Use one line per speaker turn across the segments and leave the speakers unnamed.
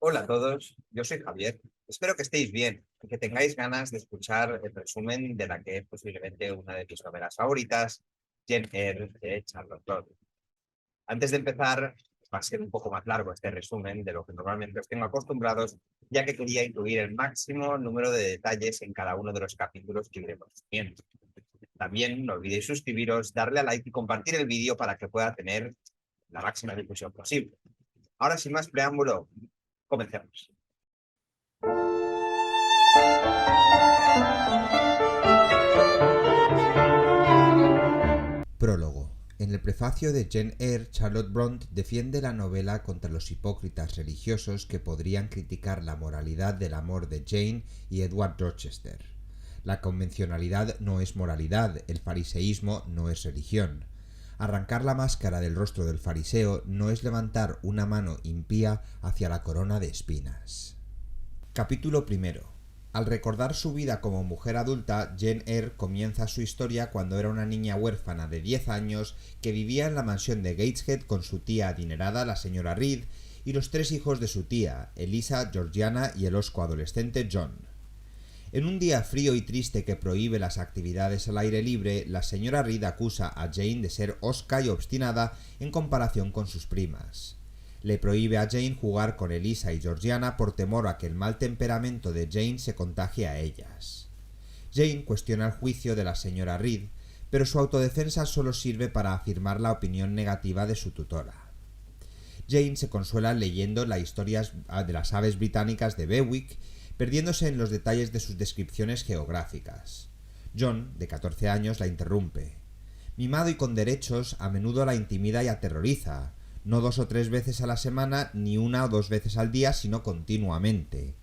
Hola a todos, yo soy Javier. Espero que estéis bien y que tengáis ganas de escuchar el resumen de la que es posiblemente una de mis novelas favoritas, Jane Eyre de Charlotte Brontë. Antes de empezar, va a ser un poco más largo este resumen de lo que normalmente os tengo acostumbrados, ya que quería incluir el máximo número de detalles en cada uno de los capítulos que iremos viendo. También no olvidéis suscribiros, darle a like y compartir el vídeo para que pueda tener la máxima difusión posible. Ahora, sin más preámbulo, comencemos.
Prólogo. En el prefacio de Jane Eyre, Charlotte Brontë defiende la novela contra los hipócritas religiosos que podrían criticar la moralidad del amor de Jane y Edward Rochester. La convencionalidad no es moralidad, el fariseísmo no es religión. Arrancar la máscara del rostro del fariseo no es levantar una mano impía hacia la corona de espinas. Capítulo primero. Al recordar su vida como mujer adulta, Jane Eyre comienza su historia cuando era una niña huérfana de 10 años que vivía en la mansión de Gateshead con su tía adinerada, la señora Reed, y los 3 hijos de su tía, Eliza, Georgiana y el hosco adolescente John. En un día frío y triste que prohíbe las actividades al aire libre, la señora Reed acusa a Jane de ser hosca y obstinada en comparación con sus primas. Le prohíbe a Jane jugar con Eliza y Georgiana por temor a que el mal temperamento de Jane se contagie a ellas. Jane cuestiona el juicio de la señora Reed, pero su autodefensa solo sirve para afirmar la opinión negativa de su tutora. Jane se consuela leyendo las historias de las aves británicas de Bewick, perdiéndose en los detalles de sus descripciones geográficas. John, de 14 años, la interrumpe. Mimado y con derechos, a menudo la intimida y aterroriza, no 2 o 3 veces a la semana, ni 1 o 2 veces al día, sino continuamente.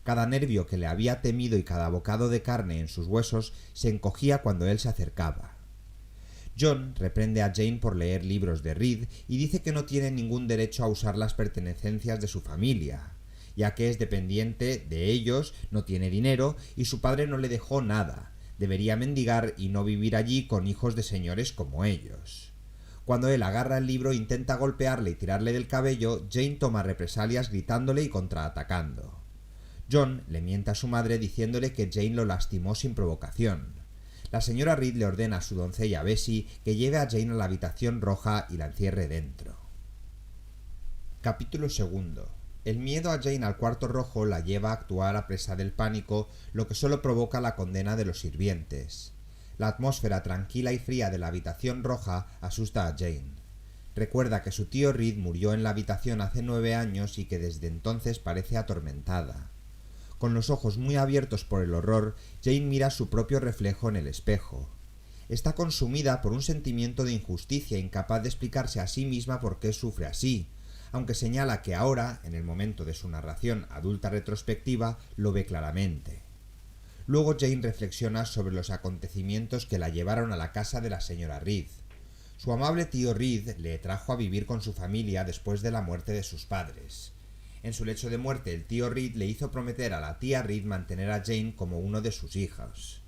Cada nervio que le había temido y cada bocado de carne en sus huesos se encogía cuando él se acercaba. John reprende a Jane por leer libros de Reed y dice que no tiene ningún derecho a usar las pertenencias de su familia, ya que es dependiente de ellos, no tiene dinero y su padre no le dejó nada. Debería mendigar y no vivir allí con hijos de señores como ellos. Cuando él agarra el libro e intenta golpearle y tirarle del cabello, Jane toma represalias gritándole y contraatacando. John le miente a su madre diciéndole que Jane lo lastimó sin provocación. La señora Reed le ordena a su doncella Bessie que lleve a Jane a la habitación roja y la encierre dentro. Capítulo segundo. El miedo a Jane al cuarto rojo la lleva a actuar a presa del pánico, lo que solo provoca la condena de los sirvientes. La atmósfera tranquila y fría de la habitación roja asusta a Jane. Recuerda que su tío Reed murió en la habitación hace 9 años y que desde entonces parece atormentada. Con los ojos muy abiertos por el horror, Jane mira su propio reflejo en el espejo. Está consumida por un sentimiento de injusticia, incapaz de explicarse a sí misma por qué sufre así, aunque señala que ahora, en el momento de su narración adulta retrospectiva, lo ve claramente. Luego Jane reflexiona sobre los acontecimientos que la llevaron a la casa de la señora Reed. Su amable tío Reed le trajo a vivir con su familia después de la muerte de sus padres. En su lecho de muerte, el tío Reed le hizo prometer a la tía Reed mantener a Jane como uno de sus hijos.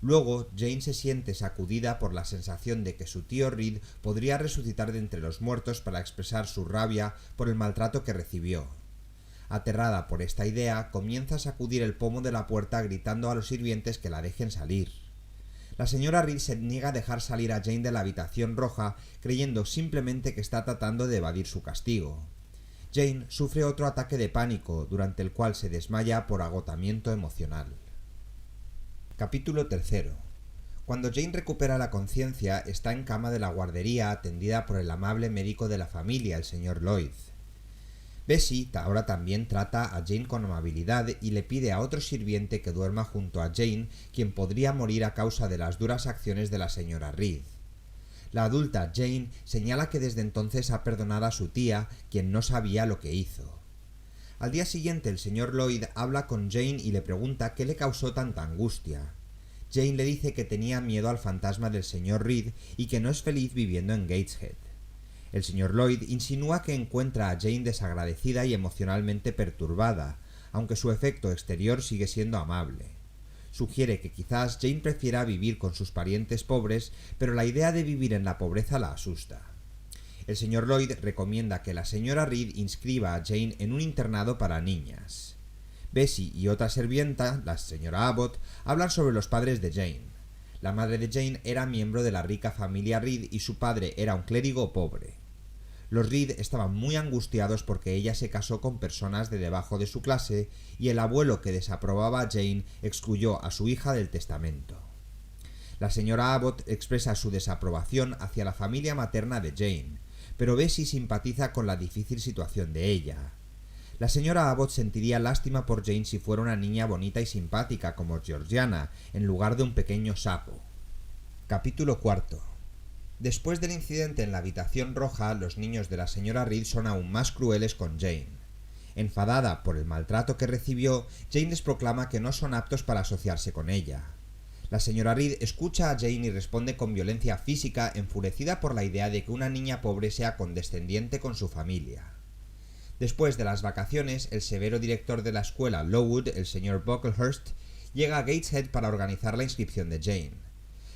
Luego, Jane se siente sacudida por la sensación de que su tío Reed podría resucitar de entre los muertos para expresar su rabia por el maltrato que recibió. Aterrada por esta idea, comienza a sacudir el pomo de la puerta gritando a los sirvientes que la dejen salir. La señora Reed se niega a dejar salir a Jane de la habitación roja, creyendo simplemente que está tratando de evadir su castigo. Jane sufre otro ataque de pánico, durante el cual se desmaya por agotamiento emocional. Capítulo tercero. Cuando Jane recupera la conciencia, está en cama de la guardería atendida por el amable médico de la familia, el señor Lloyd. Bessie ahora también trata a Jane con amabilidad y le pide a otro sirviente que duerma junto a Jane, quien podría morir a causa de las duras acciones de la señora Reed. La adulta Jane señala que desde entonces ha perdonado a su tía, quien no sabía lo que hizo. Al día siguiente el señor Lloyd habla con Jane y le pregunta qué le causó tanta angustia. Jane le dice que tenía miedo al fantasma del señor Reed y que no es feliz viviendo en Gateshead. El señor Lloyd insinúa que encuentra a Jane desagradecida y emocionalmente perturbada, aunque su efecto exterior sigue siendo amable. Sugiere que quizás Jane prefiera vivir con sus parientes pobres, pero la idea de vivir en la pobreza la asusta. El señor Lloyd recomienda que la señora Reed inscriba a Jane en un internado para niñas. Bessie y otra sirvienta, la señora Abbott, hablan sobre los padres de Jane. La madre de Jane era miembro de la rica familia Reed y su padre era un clérigo pobre. Los Reed estaban muy angustiados porque ella se casó con personas de debajo de su clase y el abuelo que desaprobaba a Jane excluyó a su hija del testamento. La señora Abbott expresa su desaprobación hacia la familia materna de Jane, pero Bessie simpatiza con la difícil situación de ella. La señora Abbott sentiría lástima por Jane si fuera una niña bonita y simpática como Georgiana, en lugar de un pequeño sapo. Capítulo 4. Después del incidente en la habitación roja, los niños de la señora Reed son aún más crueles con Jane. Enfadada por el maltrato que recibió, Jane les proclama que no son aptos para asociarse con ella. La señora Reed escucha a Jane y responde con violencia física, enfurecida por la idea de que una niña pobre sea condescendiente con su familia. Después de las vacaciones, el severo director de la escuela, Lowood, el señor Bucklehurst, llega a Gateshead para organizar la inscripción de Jane.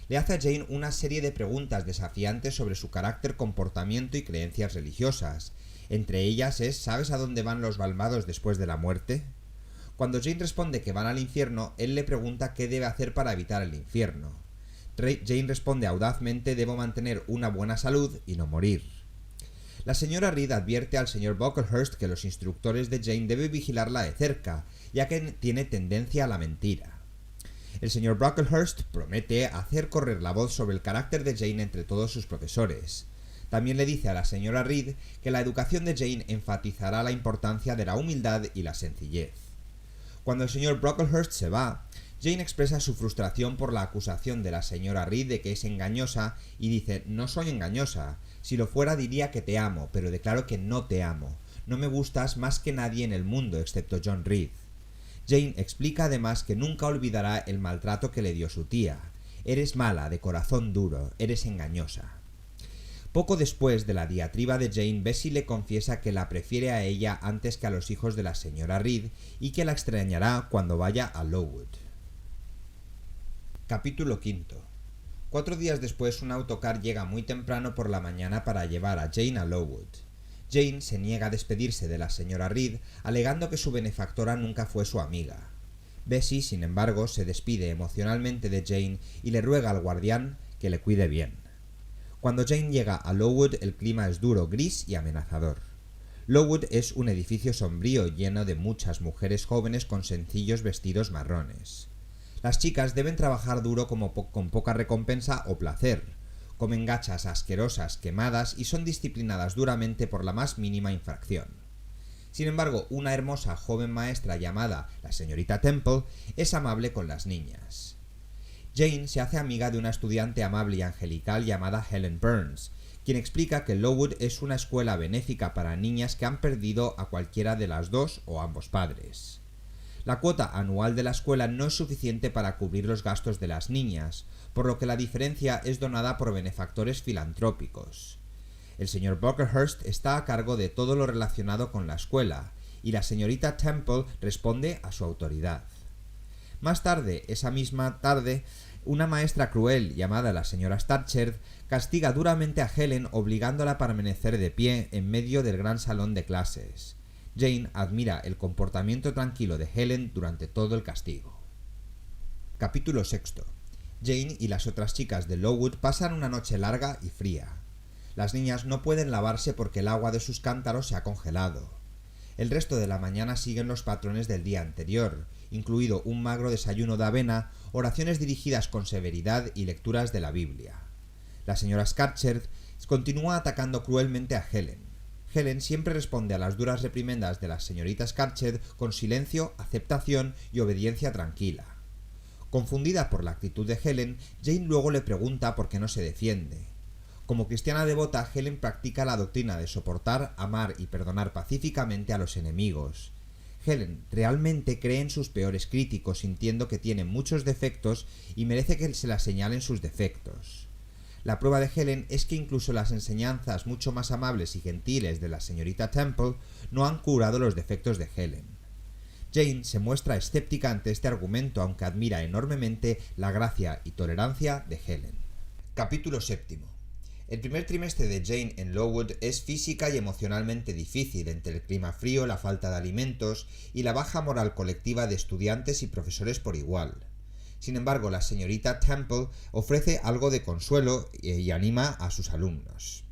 Le hace a Jane una serie de preguntas desafiantes sobre su carácter, comportamiento y creencias religiosas. Entre ellas es ¿sabes a dónde van los malvados después de la muerte? Cuando Jane responde que van al infierno, él le pregunta qué debe hacer para evitar el infierno. Jane responde audazmente: debo mantener una buena salud y no morir. La señora Reed advierte al señor Bucklehurst que los instructores de Jane deben vigilarla de cerca, ya que tiene tendencia a la mentira. El señor Bucklehurst promete hacer correr la voz sobre el carácter de Jane entre todos sus profesores. También le dice a la señora Reed que la educación de Jane enfatizará la importancia de la humildad y la sencillez. Cuando el señor Bucklehurst se va, Jane expresa su frustración por la acusación de la señora Reed de que es engañosa y dice: no soy engañosa, si lo fuera diría que te amo, pero declaro que no te amo. No me gustas más que nadie en el mundo excepto John Reed. Jane explica además que nunca olvidará el maltrato que le dio su tía. Eres mala, de corazón duro, eres engañosa. Poco después de la diatriba de Jane, Bessie le confiesa que la prefiere a ella antes que a los hijos de la señora Reed y que la extrañará cuando vaya a Lowood. Capítulo 5. 4 días después, un autocar llega muy temprano por la mañana para llevar a Jane a Lowood. Jane se niega a despedirse de la señora Reed, alegando que su benefactora nunca fue su amiga. Bessie, sin embargo, se despide emocionalmente de Jane y le ruega al guardián que le cuide bien. Cuando Jane llega a Lowood, el clima es duro, gris y amenazador. Lowood es un edificio sombrío lleno de muchas mujeres jóvenes con sencillos vestidos marrones. Las chicas deben trabajar duro con poca recompensa o placer. Comen gachas asquerosas, quemadas y son disciplinadas duramente por la más mínima infracción. Sin embargo, una hermosa joven maestra llamada la señorita Temple es amable con las niñas. Jane se hace amiga de una estudiante amable y angelical llamada Helen Burns, quien explica que Lowood es una escuela benéfica para niñas que han perdido a cualquiera de las dos o ambos padres. La cuota anual de la escuela no es suficiente para cubrir los gastos de las niñas, por lo que la diferencia es donada por benefactores filantrópicos. El señor Bucklehurst está a cargo de todo lo relacionado con la escuela, y la señorita Temple responde a su autoridad. Más tarde, esa misma tarde, una maestra cruel llamada la señora Starcher castiga duramente a Helen, obligándola a permanecer de pie en medio del gran salón de clases. Jane admira el comportamiento tranquilo de Helen durante todo el castigo. Capítulo 6. Jane y las otras chicas de Lowood pasan una noche larga y fría. Las niñas no pueden lavarse porque el agua de sus cántaros se ha congelado. El resto de la mañana siguen los patrones del día anterior, incluido un magro desayuno de avena, oraciones dirigidas con severidad y lecturas de la Biblia. La señora Scatcherd continúa atacando cruelmente a Helen. Helen siempre responde a las duras reprimendas de la señorita Scatcherd con silencio, aceptación y obediencia tranquila. Confundida por la actitud de Helen, Jane luego le pregunta por qué no se defiende. Como cristiana devota, Helen practica la doctrina de soportar, amar y perdonar pacíficamente a los enemigos. Helen realmente cree en sus peores críticos, sintiendo que tiene muchos defectos y merece que se la señalen sus defectos. La prueba de Helen es que incluso las enseñanzas mucho más amables y gentiles de la señorita Temple no han curado los defectos de Helen. Jane se muestra escéptica ante este argumento, aunque admira enormemente la gracia y tolerancia de Helen. Capítulo 7. El primer trimestre de Jane en Lowood es física y emocionalmente difícil entre el clima frío, la falta de alimentos y la baja moral colectiva de estudiantes y profesores por igual. Sin embargo, la señorita Temple ofrece algo de consuelo y anima a sus alumnos.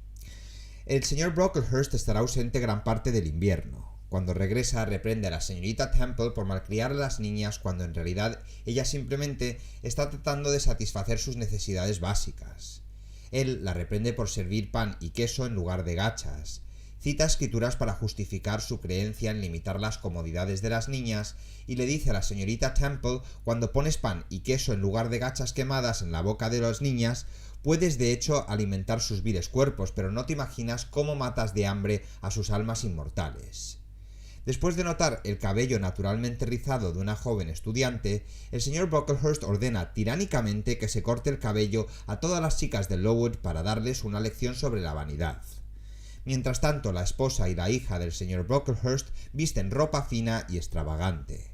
El señor Brocklehurst estará ausente gran parte del invierno. Cuando regresa, reprende a la señorita Temple por malcriar a las niñas cuando en realidad ella simplemente está tratando de satisfacer sus necesidades básicas. Él la reprende por servir pan y queso en lugar de gachas. Cita escrituras para justificar su creencia en limitar las comodidades de las niñas y le dice a la señorita Temple: cuando pones pan y queso en lugar de gachas quemadas en la boca de las niñas, puedes de hecho alimentar sus viles cuerpos, pero no te imaginas cómo matas de hambre a sus almas inmortales. Después de notar el cabello naturalmente rizado de una joven estudiante, el señor Brocklehurst ordena tiránicamente que se corte el cabello a todas las chicas de Lowood para darles una lección sobre la vanidad. Mientras tanto, la esposa y la hija del señor Brocklehurst visten ropa fina y extravagante.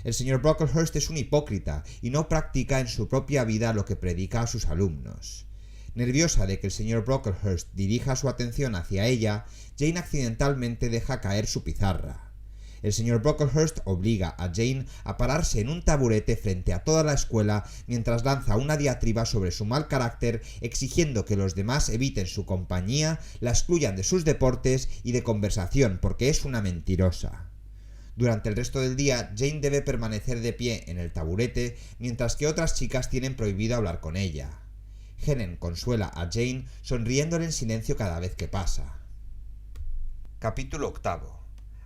El señor Brocklehurst es un hipócrita y no practica en su propia vida lo que predica a sus alumnos. Nerviosa de que el señor Brocklehurst dirija su atención hacia ella, Jane accidentalmente deja caer su pizarra. El señor Brocklehurst obliga a Jane a pararse en un taburete frente a toda la escuela mientras lanza una diatriba sobre su mal carácter, exigiendo que los demás eviten su compañía, la excluyan de sus deportes y de conversación porque es una mentirosa. Durante el resto del día, Jane debe permanecer de pie en el taburete mientras que otras chicas tienen prohibido hablar con ella. Helen consuela a Jane sonriéndole en silencio cada vez que pasa. Capítulo 8.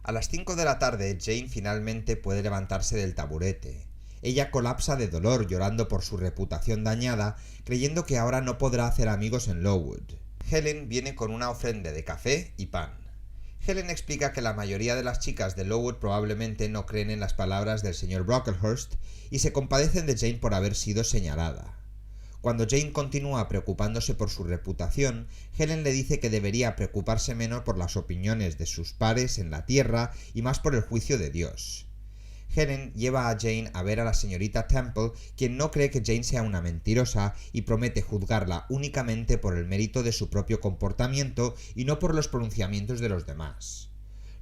A las 5 de la tarde, Jane finalmente puede levantarse del taburete. Ella colapsa de dolor llorando por su reputación dañada, creyendo que ahora no podrá hacer amigos en Lowood. Helen viene con una ofrenda de café y pan. Helen explica que la mayoría de las chicas de Lowood probablemente no creen en las palabras del señor Brocklehurst y se compadecen de Jane por haber sido señalada. Cuando Jane continúa preocupándose por su reputación, Helen le dice que debería preocuparse menos por las opiniones de sus pares en la tierra y más por el juicio de Dios. Helen lleva a Jane a ver a la señorita Temple, quien no cree que Jane sea una mentirosa y promete juzgarla únicamente por el mérito de su propio comportamiento y no por los pronunciamientos de los demás.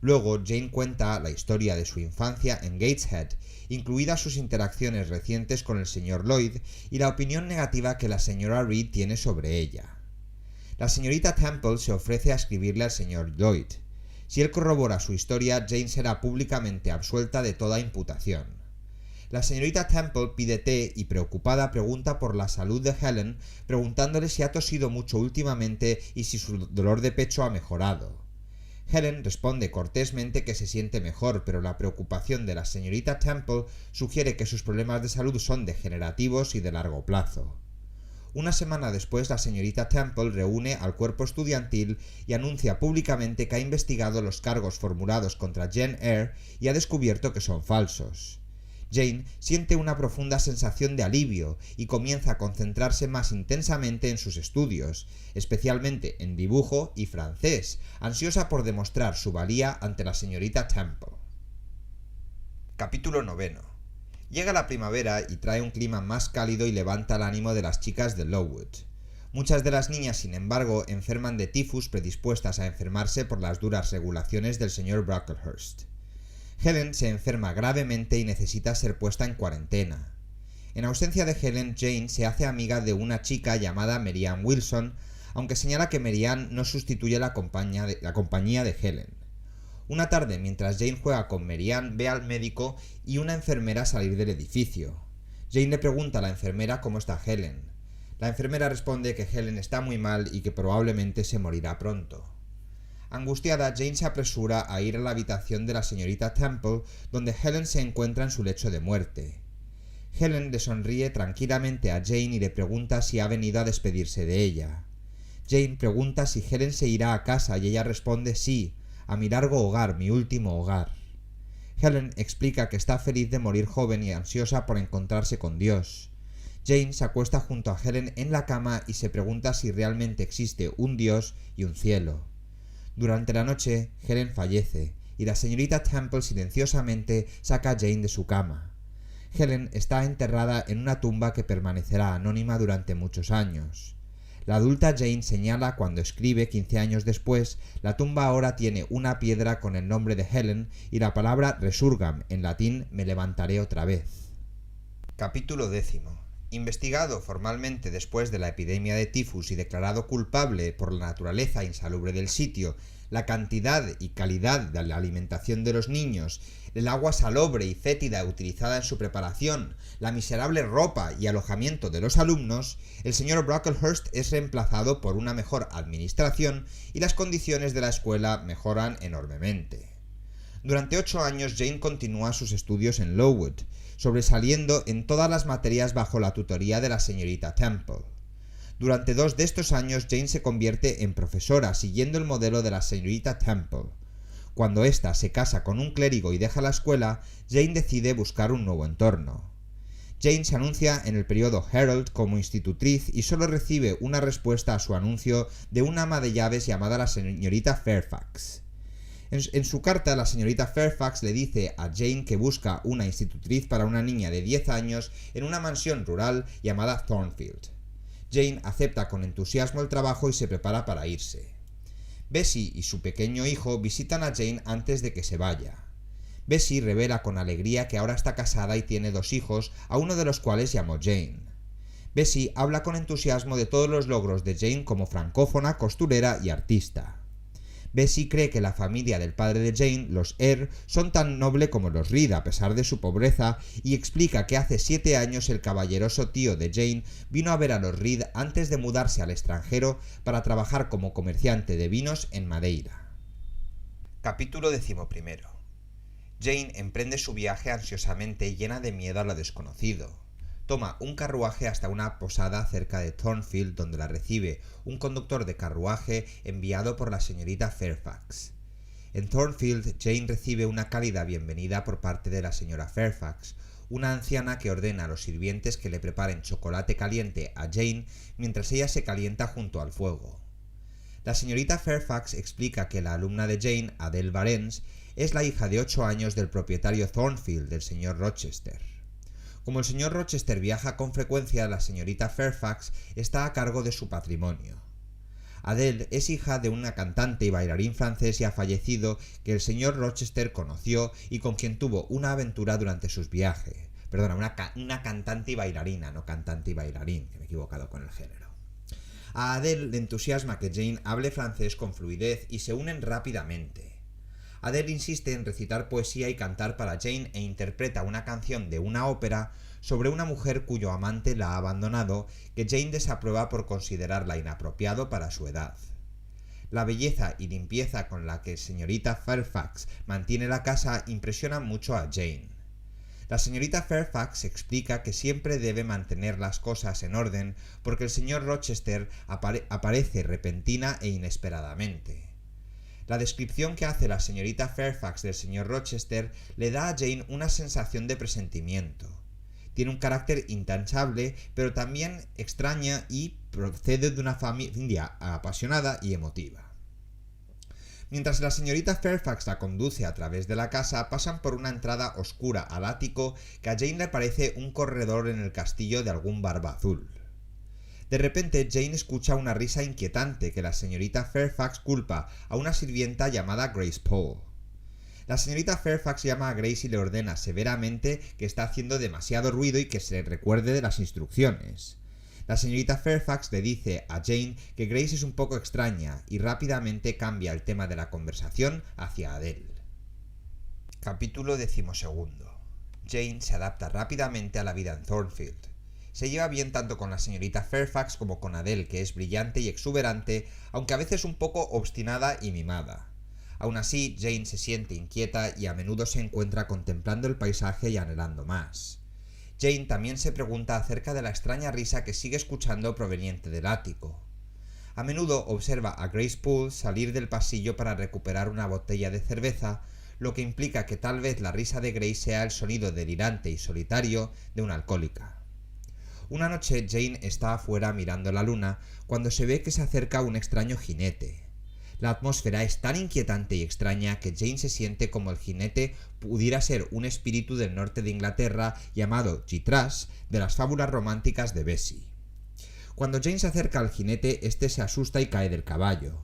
Luego, Jane cuenta la historia de su infancia en Gateshead, incluidas sus interacciones recientes con el señor Lloyd y la opinión negativa que la señora Reed tiene sobre ella. La señorita Temple se ofrece a escribirle al señor Lloyd. Si él corrobora su historia, Jane será públicamente absuelta de toda imputación. La señorita Temple pide té y preocupada pregunta por la salud de Helen, preguntándole si ha tosido mucho últimamente y si su dolor de pecho ha mejorado. Helen responde cortésmente que se siente mejor, pero la preocupación de la señorita Temple sugiere que sus problemas de salud son degenerativos y de largo plazo. Una semana después, la señorita Temple reúne al cuerpo estudiantil y anuncia públicamente que ha investigado los cargos formulados contra Jane Eyre y ha descubierto que son falsos. Jane siente una profunda sensación de alivio y comienza a concentrarse más intensamente en sus estudios, especialmente en dibujo y francés, ansiosa por demostrar su valía ante la señorita Temple. Capítulo 9. Llega la primavera y trae un clima más cálido y levanta el ánimo de las chicas de Lowood. Muchas de las niñas, sin embargo, enferman de tifus predispuestas a enfermarse por las duras regulaciones del señor Brocklehurst. Helen se enferma gravemente y necesita ser puesta en cuarentena. En ausencia de Helen, Jane se hace amiga de una chica llamada Mary Ann Wilson, aunque señala que Mary Ann no sustituye la compañía de Helen. Una tarde, mientras Jane juega con Mary Ann, ve al médico y una enfermera salir del edificio. Jane le pregunta a la enfermera cómo está Helen. La enfermera responde que Helen está muy mal y que probablemente se morirá pronto. Angustiada, Jane se apresura a ir a la habitación de la señorita Temple, donde Helen se encuentra en su lecho de muerte. Helen le sonríe tranquilamente a Jane y le pregunta si ha venido a despedirse de ella. Jane pregunta si Helen se irá a casa y ella responde sí, a mi largo hogar, mi último hogar. Helen explica que está feliz de morir joven y ansiosa por encontrarse con Dios. Jane se acuesta junto a Helen en la cama y se pregunta si realmente existe un Dios y un cielo. Durante la noche, Helen fallece, y la señorita Temple silenciosamente saca a Jane de su cama. Helen está enterrada en una tumba que permanecerá anónima durante muchos años. La adulta Jane señala cuando escribe 15 años después: la tumba ahora tiene una piedra con el nombre de Helen y la palabra resurgam, en latín me levantaré otra vez. Capítulo 10. Investigado formalmente después de la epidemia de tifus y declarado culpable por la naturaleza insalubre del sitio, la cantidad y calidad de la alimentación de los niños, el agua salobre y fétida utilizada en su preparación, la miserable ropa y alojamiento de los alumnos, el señor Brocklehurst es reemplazado por una mejor administración y las condiciones de la escuela mejoran enormemente. Durante 8 años Jane continúa sus estudios en Lowood, sobresaliendo en todas las materias bajo la tutoría de la señorita Temple. Durante 2 de estos años Jane se convierte en profesora siguiendo el modelo de la señorita Temple. Cuando ésta se casa con un clérigo y deja la escuela, Jane decide buscar un nuevo entorno. Jane se anuncia en el periódico Herald como institutriz y solo recibe una respuesta a su anuncio de una ama de llaves llamada la señorita Fairfax. En su carta, la señorita Fairfax le dice a Jane que busca una institutriz para una niña de 10 años en una mansión rural llamada Thornfield. Jane acepta con entusiasmo el trabajo y se prepara para irse. Bessie y su pequeño hijo visitan a Jane antes de que se vaya. Bessie revela con alegría que ahora está casada y tiene 2 hijos, a uno de los cuales llamó Jane. Bessie habla con entusiasmo de todos los logros de Jane como francófona, costurera y artista. Bessie cree que la familia del padre de Jane, los Eyre, son tan noble como los Reed a pesar de su pobreza, y explica que hace 7 años el caballeroso tío de Jane vino a ver a los Reed antes de mudarse al extranjero para trabajar como comerciante de vinos en Madeira. Capítulo 11. Jane emprende su viaje ansiosamente, llena de miedo a lo desconocido. Toma un carruaje hasta una posada cerca de Thornfield, donde la recibe un conductor de carruaje enviado por la señorita Fairfax. En Thornfield, Jane recibe una cálida bienvenida por parte de la señora Fairfax, una anciana que ordena a los sirvientes que le preparen chocolate caliente a Jane mientras ella se calienta junto al fuego. La señorita Fairfax explica que la alumna de Jane, Adele Barnes, es la hija de 8 años del propietario Thornfield, del señor Rochester. Como el señor Rochester viaja con frecuencia, la señorita Fairfax está a cargo de su patrimonio. Adele es hija de una cantante y bailarín francés ya fallecido que el señor Rochester conoció y con quien tuvo una aventura durante sus viajes. Perdona, una cantante y bailarina, no cantante y bailarín, que me he equivocado con el género. A Adele le entusiasma que Jane hable francés con fluidez y se unen rápidamente. Adele insiste en recitar poesía y cantar para Jane e interpreta una canción de una ópera sobre una mujer cuyo amante la ha abandonado, que Jane desaprueba por considerarla inapropiado para su edad. La belleza y limpieza con la que señorita Fairfax mantiene la casa impresionan mucho a Jane. La señorita Fairfax explica que siempre debe mantener las cosas en orden porque el señor Rochester aparece repentina e inesperadamente. La descripción que hace la señorita Fairfax del señor Rochester le da a Jane una sensación de presentimiento. Tiene un carácter intansable, pero también extraña y procede de una familia apasionada y emotiva. Mientras la señorita Fairfax la conduce a través de la casa, pasan por una entrada oscura al ático que a Jane le parece un corredor en el castillo de algún barba azul. De repente, Jane escucha una risa inquietante que la señorita Fairfax culpa a una sirvienta llamada Grace Poole. La señorita Fairfax llama a Grace y le ordena severamente que está haciendo demasiado ruido y que se recuerde de las instrucciones. La señorita Fairfax le dice a Jane que Grace es un poco extraña y rápidamente cambia el tema de la conversación hacia Adele. Capítulo 12. Jane se adapta rápidamente a la vida en Thornfield. Se lleva bien tanto con la señorita Fairfax como con Adele, que es brillante y exuberante, aunque a veces un poco obstinada y mimada. Aún así, Jane se siente inquieta y a menudo se encuentra contemplando el paisaje y anhelando más. Jane también se pregunta acerca de la extraña risa que sigue escuchando proveniente del ático. A menudo observa a Grace Poole salir del pasillo para recuperar una botella de cerveza, lo que implica que tal vez la risa de Grace sea el sonido delirante y solitario de una alcohólica. Una noche Jane está afuera mirando la luna cuando se ve que se acerca un extraño jinete. La atmósfera es tan inquietante y extraña que Jane se siente como el jinete pudiera ser un espíritu del norte de Inglaterra llamado Gytrash de las fábulas románticas de Bessie. Cuando Jane se acerca al jinete, este se asusta y cae del caballo.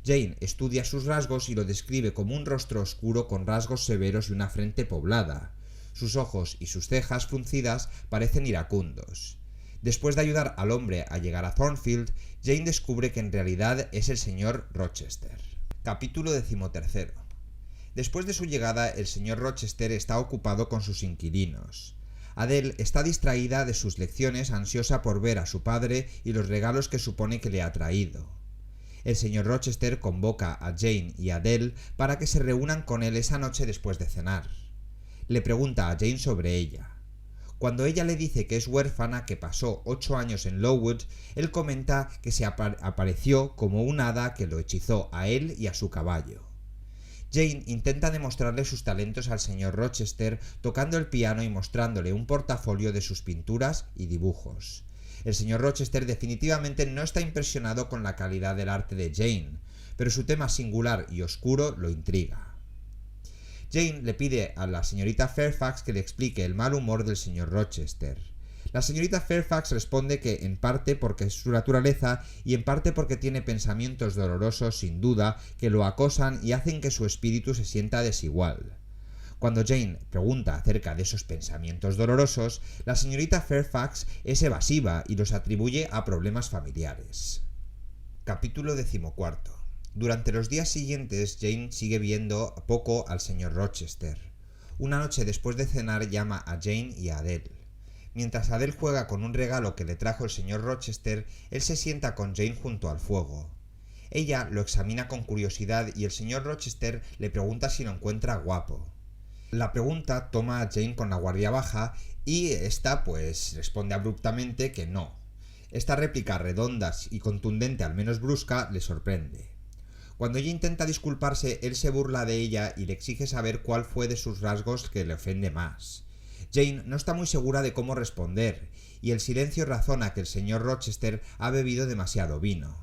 Jane estudia sus rasgos y lo describe como un rostro oscuro con rasgos severos y una frente poblada. Sus ojos y sus cejas fruncidas parecen iracundos. Después de ayudar al hombre a llegar a Thornfield, Jane descubre que en realidad es el señor Rochester. Capítulo 13. Después de su llegada, el señor Rochester está ocupado con sus inquilinos. Adele está distraída de sus lecciones, ansiosa por ver a su padre y los regalos que supone que le ha traído. El señor Rochester convoca a Jane y a Adele para que se reúnan con él esa noche después de cenar. Le pregunta a Jane sobre ella. Cuando ella le dice que es huérfana, que pasó 8 años en Lowood, él comenta que se apareció como un hada que lo hechizó a él y a su caballo. Jane intenta demostrarle sus talentos al señor Rochester tocando el piano y mostrándole un portafolio de sus pinturas y dibujos. El señor Rochester definitivamente no está impresionado con la calidad del arte de Jane, pero su tema singular y oscuro lo intriga. Jane le pide a la señorita Fairfax que le explique el mal humor del señor Rochester. La señorita Fairfax responde que en parte porque es su naturaleza y en parte porque tiene pensamientos dolorosos sin duda que lo acosan y hacen que su espíritu se sienta desigual. Cuando Jane pregunta acerca de esos pensamientos dolorosos, la señorita Fairfax es evasiva y los atribuye a problemas familiares. Capítulo 14. Durante los días siguientes, Jane sigue viendo poco al señor Rochester. Una noche después de cenar llama a Jane y a Adele. Mientras Adele juega con un regalo que le trajo el señor Rochester, él se sienta con Jane junto al fuego. Ella lo examina con curiosidad y el señor Rochester le pregunta si lo encuentra guapo. La pregunta toma a Jane con la guardia baja y ésta responde abruptamente que no. Esta réplica redonda y contundente, al menos brusca, le sorprende. Cuando ella intenta disculparse, él se burla de ella y le exige saber cuál fue de sus rasgos que le ofende más. Jane no está muy segura de cómo responder, y el silencio razona que el señor Rochester ha bebido demasiado vino.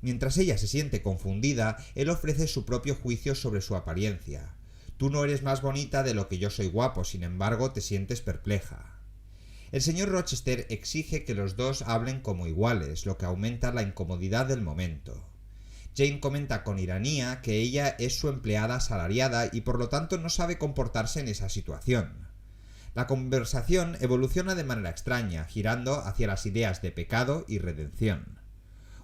Mientras ella se siente confundida, él ofrece su propio juicio sobre su apariencia. Tú no eres más bonita de lo que yo soy guapo, sin embargo te sientes perpleja. El señor Rochester exige que los dos hablen como iguales, lo que aumenta la incomodidad del momento. Jane comenta con ironía que ella es su empleada asalariada y por lo tanto no sabe comportarse en esa situación. La conversación evoluciona de manera extraña, girando hacia las ideas de pecado y redención.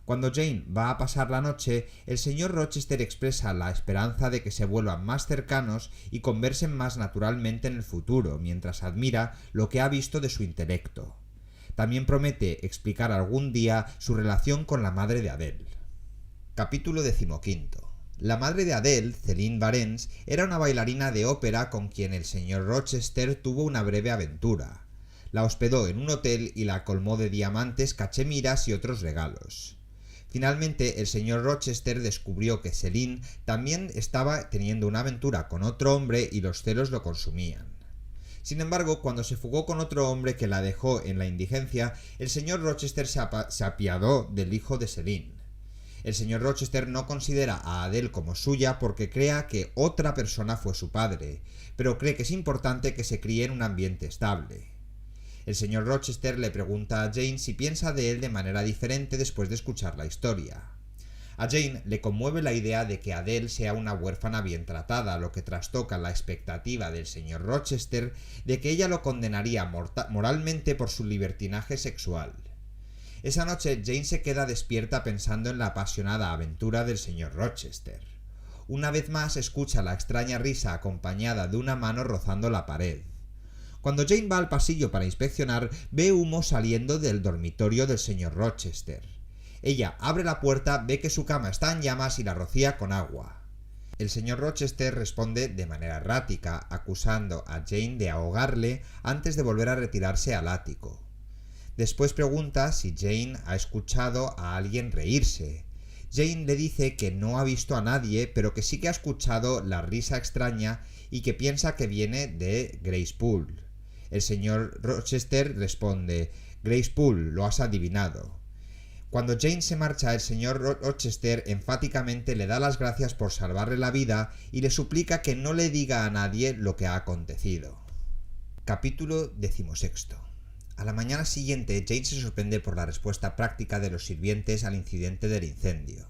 Cuando Jane va a pasar la noche, el señor Rochester expresa la esperanza de que se vuelvan más cercanos y conversen más naturalmente en el futuro, mientras admira lo que ha visto de su intelecto. También promete explicar algún día su relación con la madre de Adele. Capítulo 15. La madre de Adele, Céline Varens, era una bailarina de ópera con quien el señor Rochester tuvo una breve aventura. La hospedó en un hotel y la colmó de diamantes, cachemiras y otros regalos. Finalmente, el señor Rochester descubrió que Céline también estaba teniendo una aventura con otro hombre y los celos lo consumían. Sin embargo, cuando se fugó con otro hombre que la dejó en la indigencia, el señor Rochester se apiadó del hijo de Céline. El señor Rochester no considera a Adele como suya porque crea que otra persona fue su padre, pero cree que es importante que se críe en un ambiente estable. El señor Rochester le pregunta a Jane si piensa de él de manera diferente después de escuchar la historia. A Jane le conmueve la idea de que Adele sea una huérfana bien tratada, lo que trastoca la expectativa del señor Rochester de que ella lo condenaría moralmente por su libertinaje sexual. Esa noche Jane se queda despierta pensando en la apasionada aventura del señor Rochester. Una vez más escucha la extraña risa acompañada de una mano rozando la pared. Cuando Jane va al pasillo para inspeccionar, ve humo saliendo del dormitorio del señor Rochester. Ella abre la puerta, ve que su cama está en llamas y la rocía con agua. El señor Rochester responde de manera errática, acusando a Jane de ahogarle antes de volver a retirarse al ático. Después pregunta si Jane ha escuchado a alguien reírse. Jane le dice que no ha visto a nadie, pero que sí que ha escuchado la risa extraña y que piensa que viene de Grace Poole. El señor Rochester responde: Grace Poole, lo has adivinado. Cuando Jane se marcha, el señor Rochester enfáticamente le da las gracias por salvarle la vida y le suplica que no le diga a nadie lo que ha acontecido. Capítulo 16. A la mañana siguiente, Jane se sorprende por la respuesta práctica de los sirvientes al incidente del incendio.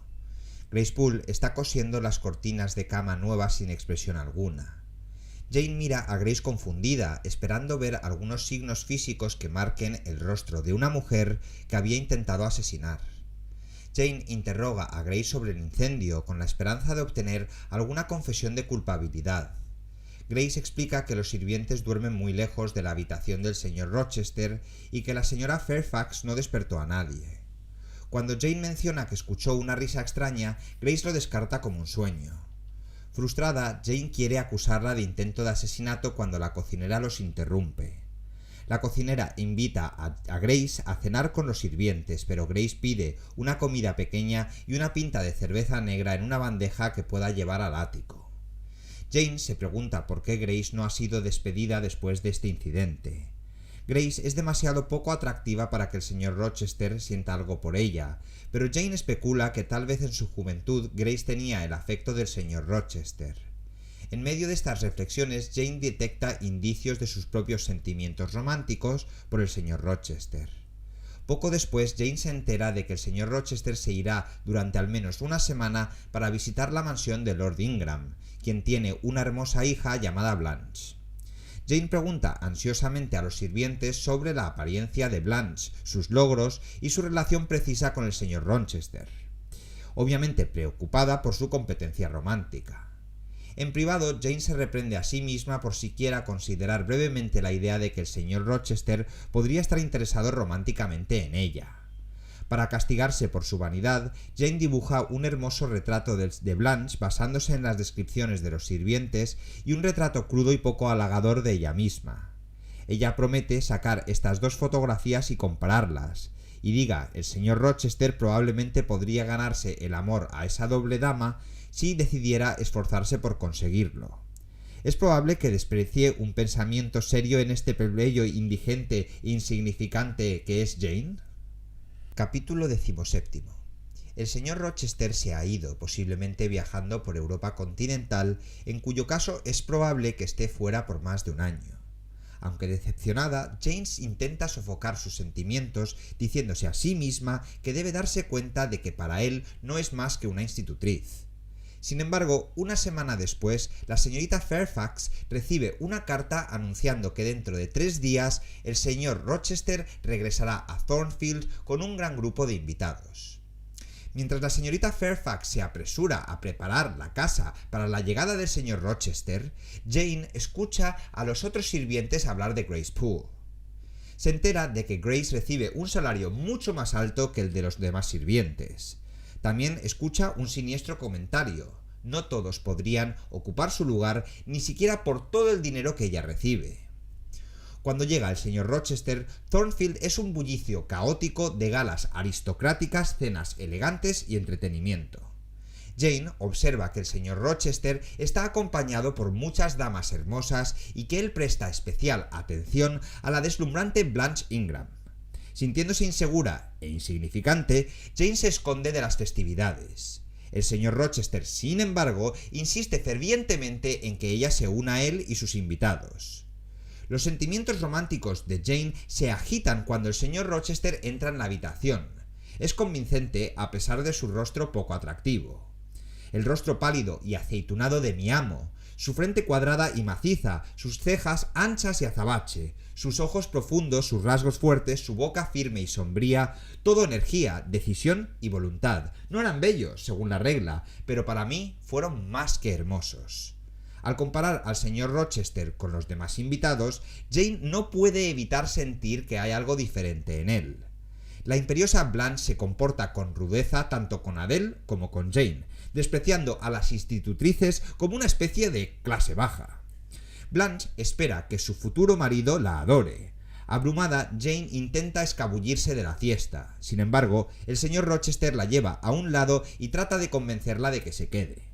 Grace Poole está cosiendo las cortinas de cama nuevas sin expresión alguna. Jane mira a Grace confundida, esperando ver algunos signos físicos que marquen el rostro de una mujer que había intentado asesinar. Jane interroga a Grace sobre el incendio con la esperanza de obtener alguna confesión de culpabilidad. Grace explica que los sirvientes duermen muy lejos de la habitación del señor Rochester y que la señora Fairfax no despertó a nadie. Cuando Jane menciona que escuchó una risa extraña, Grace lo descarta como un sueño. Frustrada, Jane quiere acusarla de intento de asesinato cuando la cocinera los interrumpe. La cocinera invita a Grace a cenar con los sirvientes, pero Grace pide una comida pequeña y una pinta de cerveza negra en una bandeja que pueda llevar al ático. Jane se pregunta por qué Grace no ha sido despedida después de este incidente. Grace es demasiado poco atractiva para que el señor Rochester sienta algo por ella, pero Jane especula que tal vez en su juventud Grace tenía el afecto del señor Rochester. En medio de estas reflexiones, Jane detecta indicios de sus propios sentimientos románticos por el señor Rochester. Poco después, Jane se entera de que el señor Rochester se irá durante al menos una semana para visitar la mansión de Lord Ingram, quien tiene una hermosa hija llamada Blanche. Jane pregunta ansiosamente a los sirvientes sobre la apariencia de Blanche, sus logros y su relación precisa con el señor Rochester, obviamente preocupada por su competencia romántica. En privado, Jane se reprende a sí misma por siquiera considerar brevemente la idea de que el señor Rochester podría estar interesado románticamente en ella. Para castigarse por su vanidad, Jane dibuja un hermoso retrato de Blanche basándose en las descripciones de los sirvientes y un retrato crudo y poco halagador de ella misma. Ella promete sacar estas dos fotografías y compararlas, y diga, el señor Rochester probablemente podría ganarse el amor a esa doble dama si decidiera esforzarse por conseguirlo. Es probable que desprecie un pensamiento serio en este plebeyo indigente e insignificante que es Jane. Capítulo 17. El señor Rochester se ha ido, posiblemente viajando por Europa continental, en cuyo caso es probable que esté fuera por más de un año. Aunque decepcionada, Jane intenta sofocar sus sentimientos, diciéndose a sí misma que debe darse cuenta de que para él no es más que una institutriz. Sin embargo, una semana después, la señorita Fairfax recibe una carta anunciando que dentro de 3 días el señor Rochester regresará a Thornfield con un gran grupo de invitados. Mientras la señorita Fairfax se apresura a preparar la casa para la llegada del señor Rochester, Jane escucha a los otros sirvientes hablar de Grace Poole. Se entera de que Grace recibe un salario mucho más alto que el de los demás sirvientes. También escucha un siniestro comentario: no todos podrían ocupar su lugar ni siquiera por todo el dinero que ella recibe. Cuando llega el señor Rochester, Thornfield es un bullicio caótico de galas aristocráticas, cenas elegantes y entretenimiento. Jane observa que el señor Rochester está acompañado por muchas damas hermosas y que él presta especial atención a la deslumbrante Blanche Ingram. Sintiéndose insegura e insignificante, Jane se esconde de las festividades. El señor Rochester, sin embargo, insiste fervientemente en que ella se una a él y sus invitados. Los sentimientos románticos de Jane se agitan cuando el señor Rochester entra en la habitación. Es convincente a pesar de su rostro poco atractivo. El rostro pálido y aceitunado de mi amo, su frente cuadrada y maciza, sus cejas anchas y azabache, sus ojos profundos, sus rasgos fuertes, su boca firme y sombría, todo energía, decisión y voluntad. No eran bellos, según la regla, pero para mí fueron más que hermosos. Al comparar al señor Rochester con los demás invitados, Jane no puede evitar sentir que hay algo diferente en él. La imperiosa Blanche se comporta con rudeza tanto con Adele como con Jane, despreciando a las institutrices como una especie de clase baja. Blanche espera que su futuro marido la adore. Abrumada, Jane intenta escabullirse de la fiesta. Sin embargo, el señor Rochester la lleva a un lado y trata de convencerla de que se quede.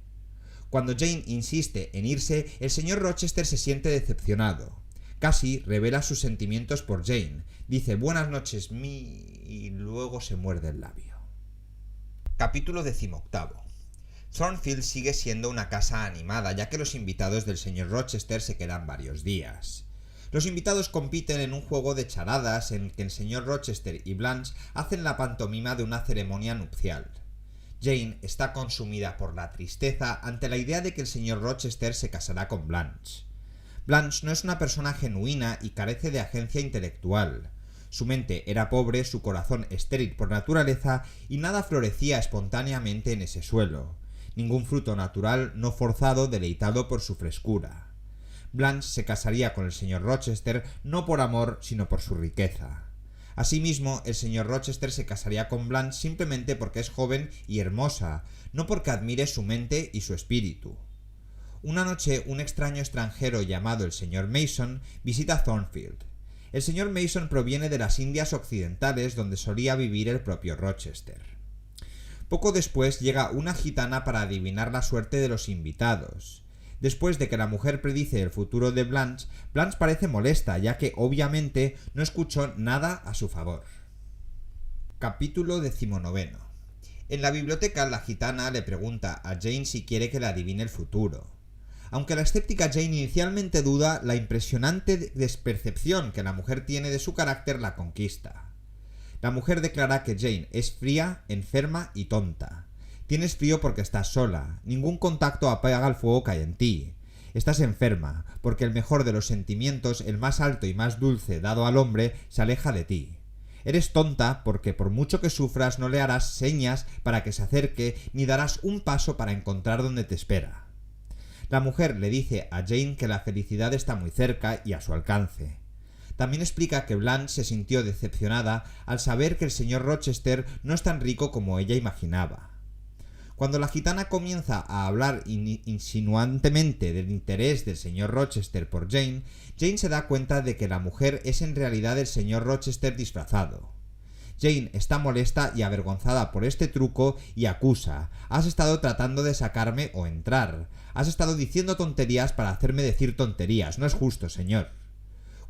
Cuando Jane insiste en irse, el señor Rochester se siente decepcionado. Casi revela sus sentimientos por Jane. Dice «buenas noches, mi...» y luego se muerde el labio. Capítulo 18. Thornfield sigue siendo una casa animada, ya que los invitados del señor Rochester se quedan varios días. Los invitados compiten en un juego de charadas en que el señor Rochester y Blanche hacen la pantomima de una ceremonia nupcial. Jane está consumida por la tristeza ante la idea de que el señor Rochester se casará con Blanche. Blanche no es una persona genuina y carece de agencia intelectual. Su mente era pobre, su corazón estéril por naturaleza y nada florecía espontáneamente en ese suelo. Ningún fruto natural no forzado deleitado por su frescura. Blanche se casaría con el señor Rochester no por amor, sino por su riqueza. Asimismo, el señor Rochester se casaría con Blanche simplemente porque es joven y hermosa, no porque admire su mente y su espíritu. Una noche, un extraño extranjero llamado el señor Mason visita Thornfield. El señor Mason proviene de las Indias Occidentales, donde solía vivir el propio Rochester. Poco después llega una gitana para adivinar la suerte de los invitados. Después de que la mujer predice el futuro de Blanche, Blanche parece molesta, ya que obviamente no escuchó nada a su favor. Capítulo 19. En la biblioteca, la gitana le pregunta a Jane si quiere que le adivine el futuro. Aunque la escéptica Jane inicialmente duda, la impresionante despercepción que la mujer tiene de su carácter la conquista. La mujer declara que Jane es fría, enferma y tonta. Tienes frío porque estás sola. Ningún contacto apaga el fuego que hay en ti. Estás enferma, porque el mejor de los sentimientos, el más alto y más dulce dado al hombre, se aleja de ti. Eres tonta porque por mucho que sufras no le harás señas para que se acerque ni darás un paso para encontrar donde te espera. La mujer le dice a Jane que la felicidad está muy cerca y a su alcance. También explica que Blanche se sintió decepcionada al saber que el señor Rochester no es tan rico como ella imaginaba. Cuando la gitana comienza a hablar insinuantemente del interés del señor Rochester por Jane, Jane se da cuenta de que la mujer es en realidad el señor Rochester disfrazado. Jane está molesta y avergonzada por este truco y acusa: «Has estado tratando de sacarme o entrar. Has estado diciendo tonterías para hacerme decir tonterías. No es justo, señor».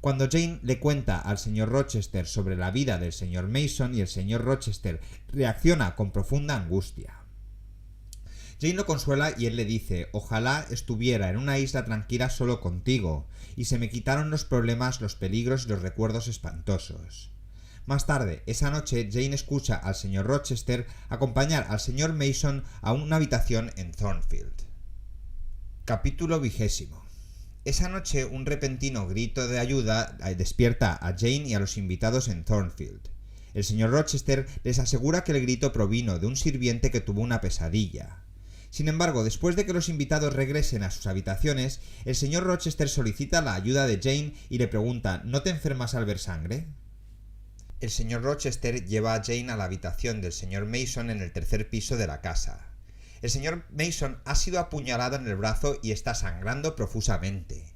Cuando Jane le cuenta al señor Rochester sobre la vida del señor Mason y el señor Rochester reacciona con profunda angustia. Jane lo consuela y él le dice: «Ojalá estuviera en una isla tranquila solo contigo, y se me quitaron los problemas, los peligros y los recuerdos espantosos». Más tarde, esa noche, Jane escucha al señor Rochester acompañar al señor Mason a una habitación en Thornfield. Capítulo 20. Esa noche, un repentino grito de ayuda despierta a Jane y a los invitados en Thornfield. El señor Rochester les asegura que el grito provino de un sirviente que tuvo una pesadilla. Sin embargo, después de que los invitados regresen a sus habitaciones, el señor Rochester solicita la ayuda de Jane y le pregunta: «¿No te enfermas al ver sangre?». El señor Rochester lleva a Jane a la habitación del señor Mason en el tercer piso de la casa. El señor Mason ha sido apuñalado en el brazo y está sangrando profusamente.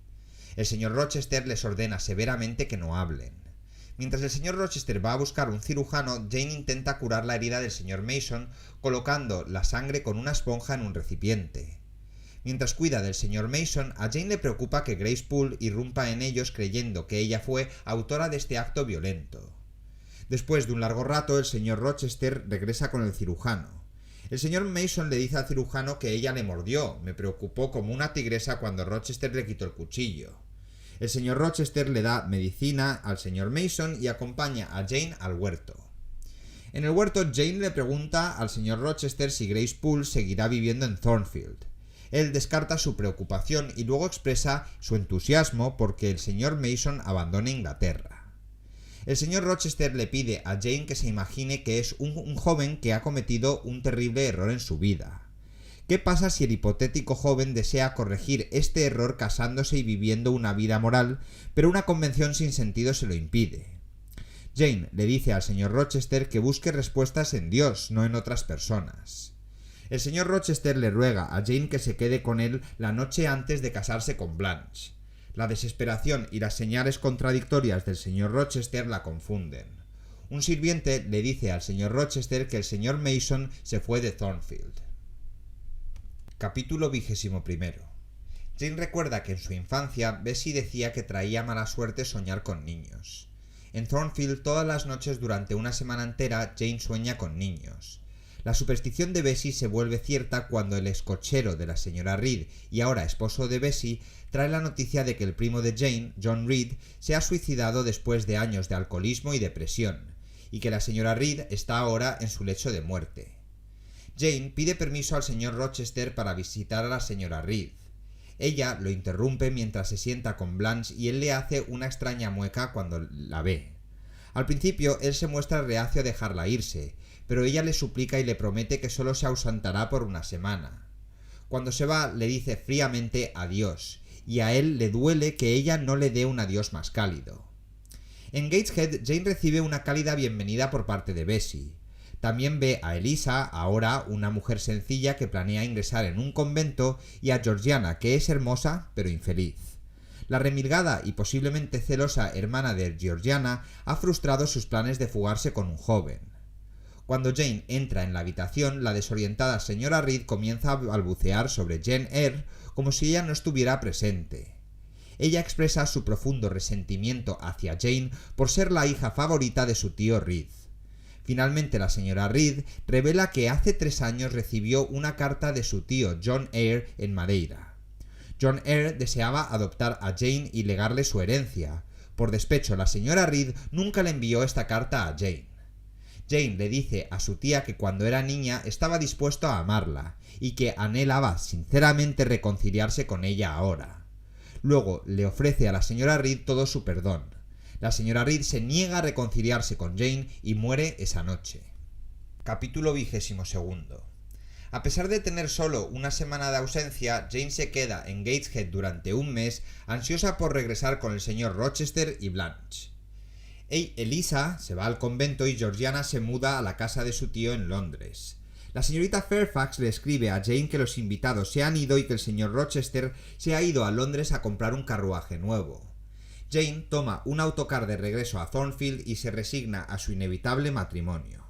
El señor Rochester les ordena severamente que no hablen. Mientras el señor Rochester va a buscar un cirujano, Jane intenta curar la herida del señor Mason colocando la sangre con una esponja en un recipiente. Mientras cuida del señor Mason, a Jane le preocupa que Grace Poole irrumpa en ellos creyendo que ella fue autora de este acto violento. Después de un largo rato, el señor Rochester regresa con el cirujano. El señor Mason le dice al cirujano que ella le mordió. «Me preocupó como una tigresa cuando Rochester le quitó el cuchillo». El señor Rochester le da medicina al señor Mason y acompaña a Jane al huerto. En el huerto, Jane le pregunta al señor Rochester si Grace Poole seguirá viviendo en Thornfield. Él descarta su preocupación y luego expresa su entusiasmo porque el señor Mason abandone Inglaterra. El señor Rochester le pide a Jane que se imagine que es un joven que ha cometido un terrible error en su vida. ¿Qué pasa si el hipotético joven desea corregir este error casándose y viviendo una vida moral, pero una convención sin sentido se lo impide? Jane le dice al señor Rochester que busque respuestas en Dios, no en otras personas. El señor Rochester le ruega a Jane que se quede con él la noche antes de casarse con Blanche. La desesperación y las señales contradictorias del señor Rochester la confunden. Un sirviente le dice al señor Rochester que el señor Mason se fue de Thornfield. Capítulo 21. Jane recuerda que en su infancia Bessie decía que traía mala suerte soñar con niños. En Thornfield todas las noches durante una semana entera Jane sueña con niños. La superstición de Bessie se vuelve cierta cuando el excochero de la señora Reed y ahora esposo de Bessie trae la noticia de que el primo de Jane, John Reed, se ha suicidado después de años de alcoholismo y depresión, y que la señora Reed está ahora en su lecho de muerte. Jane pide permiso al señor Rochester para visitar a la señora Reed. Ella lo interrumpe mientras se sienta con Blanche y él le hace una extraña mueca cuando la ve. Al principio él se muestra reacio a dejarla irse, pero ella le suplica y le promete que solo se ausentará por una semana. Cuando se va le dice fríamente adiós, y a él le duele que ella no le dé un adiós más cálido. En Gateshead, Jane recibe una cálida bienvenida por parte de Bessie. También ve a Eliza, ahora una mujer sencilla que planea ingresar en un convento, y a Georgiana, que es hermosa pero infeliz. La remilgada y posiblemente celosa hermana de Georgiana ha frustrado sus planes de fugarse con un joven. Cuando Jane entra en la habitación, la desorientada señora Reed comienza a balbucear sobre Jane Eyre como si ella no estuviera presente. Ella expresa su profundo resentimiento hacia Jane por ser la hija favorita de su tío Reed. Finalmente la señora Reed revela que hace 3 años recibió una carta de su tío John Eyre en Madeira. John Eyre deseaba adoptar a Jane y legarle su herencia. Por despecho, la señora Reed nunca le envió esta carta a Jane. Jane le dice a su tía que cuando era niña estaba dispuesto a amarla y que anhelaba sinceramente reconciliarse con ella ahora. Luego le ofrece a la señora Reed todo su perdón. La señora Reed se niega a reconciliarse con Jane y muere esa noche. Capítulo 22. A pesar de tener solo una semana de ausencia, Jane se queda en Gateshead durante un mes, ansiosa por regresar con el señor Rochester y Blanche. Eliza se va al convento y Georgiana se muda a la casa de su tío en Londres. La señorita Fairfax le escribe a Jane que los invitados se han ido y que el señor Rochester se ha ido a Londres a comprar un carruaje nuevo. Jane toma un autocar de regreso a Thornfield y se resigna a su inevitable matrimonio.